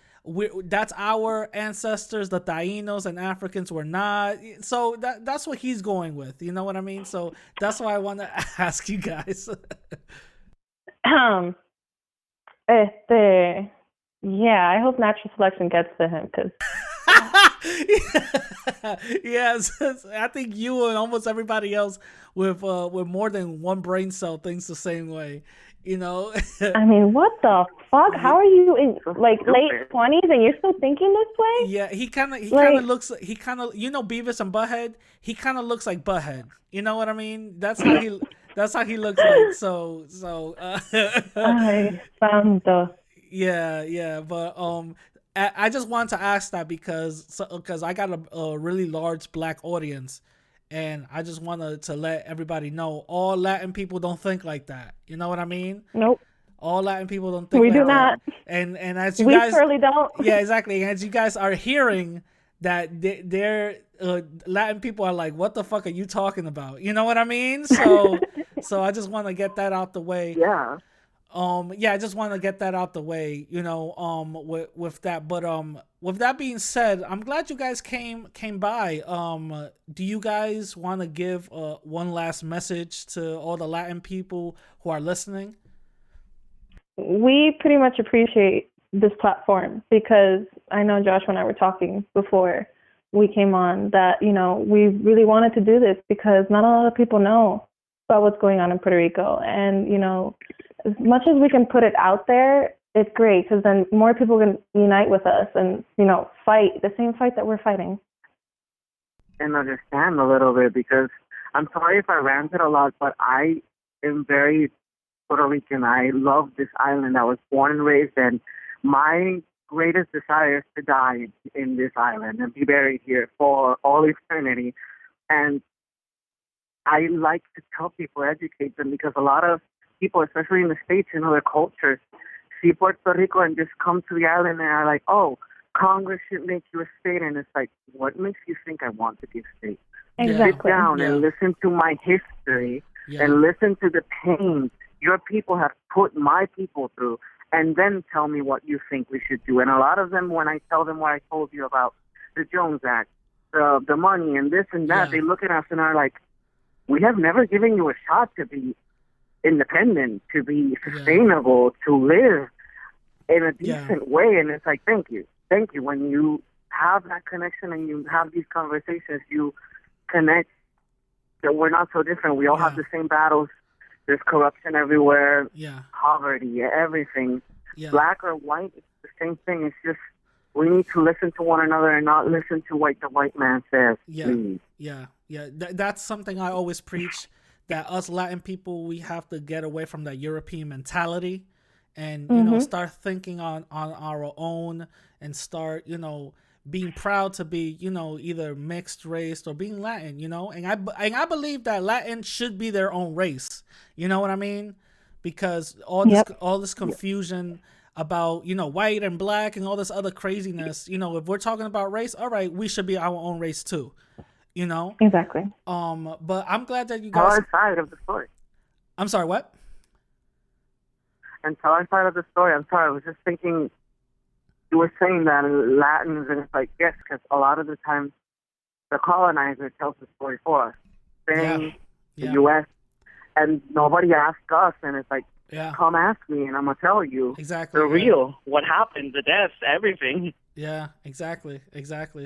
C: that's our ancestors. The Tainos and Africans were not. So that's what he's going with. You know what I mean? So that's why I want to ask you guys.
F: Yeah, I hope natural selection gets to him because.
C: Yes, I think you and almost everybody else with more than one brain cell thinks the same way. You know.
F: I mean, what the fuck? How are you in like late 20s and you're still thinking this way?
C: Yeah, he kind of looks Beavis and Butthead. He kind of looks like Butthead. You know what I mean? That's how he looks like. So.
F: Ay, santo.
C: Yeah, but I just wanted to ask that because I got a really large black audience, and I just wanted to let everybody know all Latin people don't think like that. You know what I mean?
F: Nope.
C: All Latin people don't think
F: we
C: like
F: do
C: that.
F: not.
C: And as you
F: we
C: guys,
F: surely don't.
C: Yeah, exactly. And as you guys are hearing that they're Latin people are like, what the fuck are you talking about? You know what I mean? So I just want to get that out the way.
G: Yeah.
C: I just want to get that out the way, with that. But with that being said, I'm glad you guys came by. Do you guys want to give one last message to all the Latin people who are listening?
F: We pretty much appreciate this platform because I know Joshua and I were talking before we came on that, we really wanted to do this because not a lot of people know about what's going on in Puerto Rico. And, as much as we can put it out there, it's great because then more people can unite with us and, fight the same fight that we're fighting.
G: And understand a little bit because I'm sorry if I ranted a lot, but I am very Puerto Rican. I love this island. I was born and raised, and my greatest desire is to die in this island and be buried here for all eternity. And I like to tell people, educate them, because a lot of people, especially in the States and other cultures, see Puerto Rico and just come to the island and are like, oh, Congress should make you a state. And it's like, what makes you think I want to be a state?
F: Exactly.
G: Sit down and listen to my history and listen to the pain your people have put my people through, and then tell me what you think we should do. And a lot of them, when I tell them what I told you about the Jones Act, the money and this and that, they look at us and are like, we have never given you a shot to be independent, to be sustainable, to live in a decent way. And it's like, thank you. When you have that connection and you have these conversations, you connect that we're not so different. We all have the same battles. There's corruption everywhere, poverty, everything. Black or white, it's the same thing. It's just we need to listen to one another and not listen to what the white man says.
C: That's something I always preach, that us Latin people, we have to get away from that European mentality and start thinking on our own and start being proud to be either mixed race or being Latin, and I believe that Latin should be their own race. You know what I mean? Because all this confusion about white and black and all this other craziness, if we're talking about race, all right, we should be our own race too.
F: Exactly.
C: But I'm glad that you
G: Tell
C: guys.
G: our side of the story.
C: I'm sorry, what?
G: And tell our side of the story. I'm sorry, I was just thinking. You were saying that Latins, and it's like, yes, because a lot of the times the colonizer tells the story for us. Spain, the U.S., and nobody asks us, and it's like, come ask me, and I'm going to tell you.
C: Exactly.
G: The real, what happened, the deaths, everything.
C: Yeah, exactly.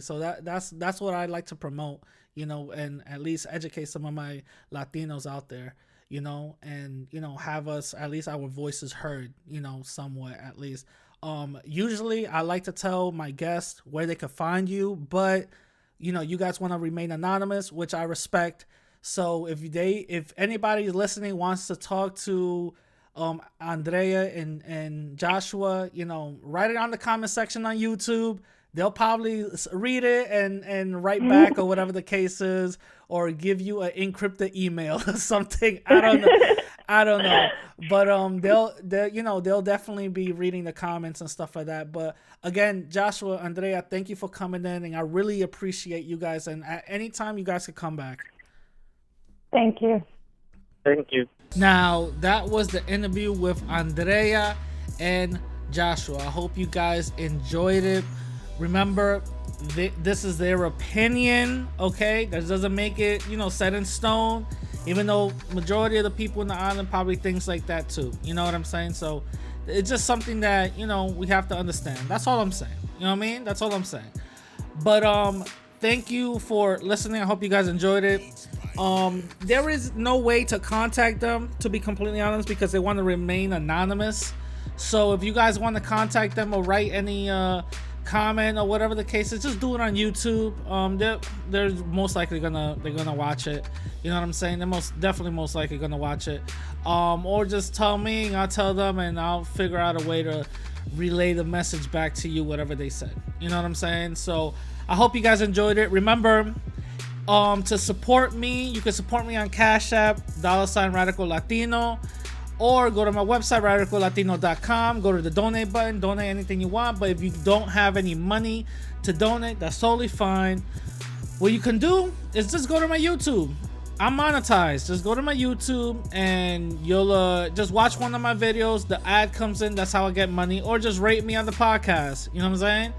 C: So that's what I like to promote, and at least educate some of my Latinos out there, and, have us, at least our voices heard, somewhat at least. Usually I like to tell my guests where they could find you, but you guys want to remain anonymous, which I respect. So if anybody listening wants to talk to Andrea and Joshua, write it on the comment section on YouTube. They'll probably read it and write back or whatever the case is, or give you an encrypted email or something. I don't know. But they'll definitely be reading the comments and stuff like that. But again, Joshua, Andrea, thank you for coming in, and I really appreciate you guys. And at any time, you guys could come back.
F: Thank you.
G: Thank you.
C: Now, that was the interview with Andrea and Joshua. I hope you guys enjoyed it. Remember, this is their opinion, okay? That doesn't make it, set in stone, even though majority of the people in the island probably thinks like that too. You know what I'm saying? So it's just something that, we have to understand. That's all I'm saying. You know what I mean? That's all I'm saying. But thank you for listening. I hope you guys enjoyed it. There is no way to contact them, to be completely honest, because they want to remain anonymous. So if you guys want to contact them or write any comment or whatever the case is, just do it on YouTube. They're most likely gonna watch it. You know what I'm saying? They're most likely gonna watch it. Or just tell me, and I'll tell them, and I'll figure out a way to relay the message back to you, whatever they said. You know what I'm saying? So I hope you guys enjoyed it. Remember, to support me, you can support me on Cash App, $Radical Latino, or go to my website, radicallatino.com. Go to the donate button, donate anything you want. But if you don't have any money to donate, that's totally fine. What you can do is just go to my YouTube. I'm monetized. Just go to my YouTube and you'll just watch one of my videos. The ad comes in, that's how I get money. Or just rate me on the podcast. You know what I'm saying?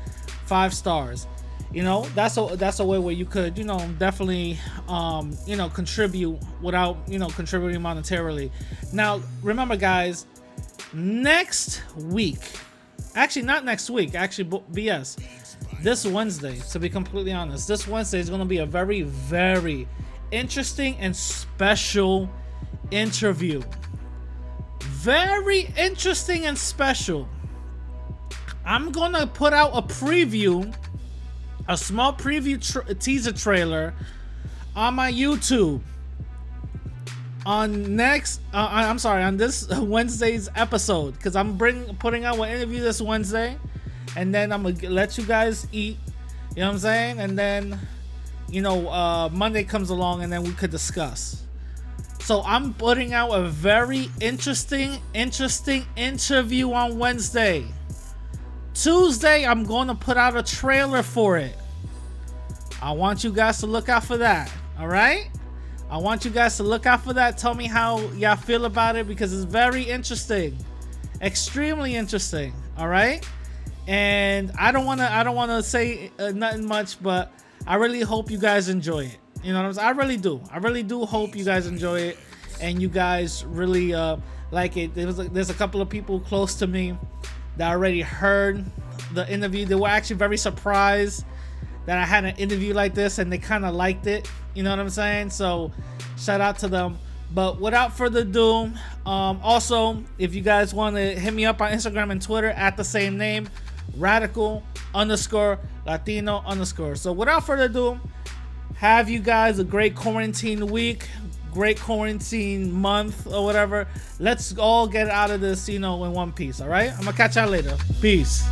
C: 5 stars. That's a way where you could, definitely, contribute without, contributing monetarily. Now, remember, guys, next week, actually not next week, actually BS, this Wednesday, to be completely honest, this Wednesday is going to be a very, very interesting and special interview. Very interesting and special. I'm going to put out a preview, a small preview teaser trailer on my YouTube on this Wednesday's episode, because I'm putting out an interview this Wednesday, and then I'm gonna let you guys eat, you know what I'm saying, and then Monday comes along and then we could discuss. So I'm putting out a very interesting interview on Wednesday. Tuesday, I'm going to put out a trailer for it. I want you guys to look out for that. All right? I want you guys to look out for that. Tell me how y'all feel about it, because it's very interesting. Extremely interesting. All right? And I don't want to say nothing much, but I really hope you guys enjoy it. You know what I'm saying? I really do hope you guys enjoy it, and you guys really like it. There's a couple of people close to me that already heard the interview. They were actually very surprised that I had an interview like this, and they kind of liked it. You know what I'm saying? So shout out to them. But without further ado, also, if you guys want to hit me up on Instagram and Twitter at the same name, radical_Latino_. So without further ado, have you guys a great quarantine week, great quarantine month, or whatever. Let's all get out of this, in one piece. All right, I'm gonna catch y'all later. Peace.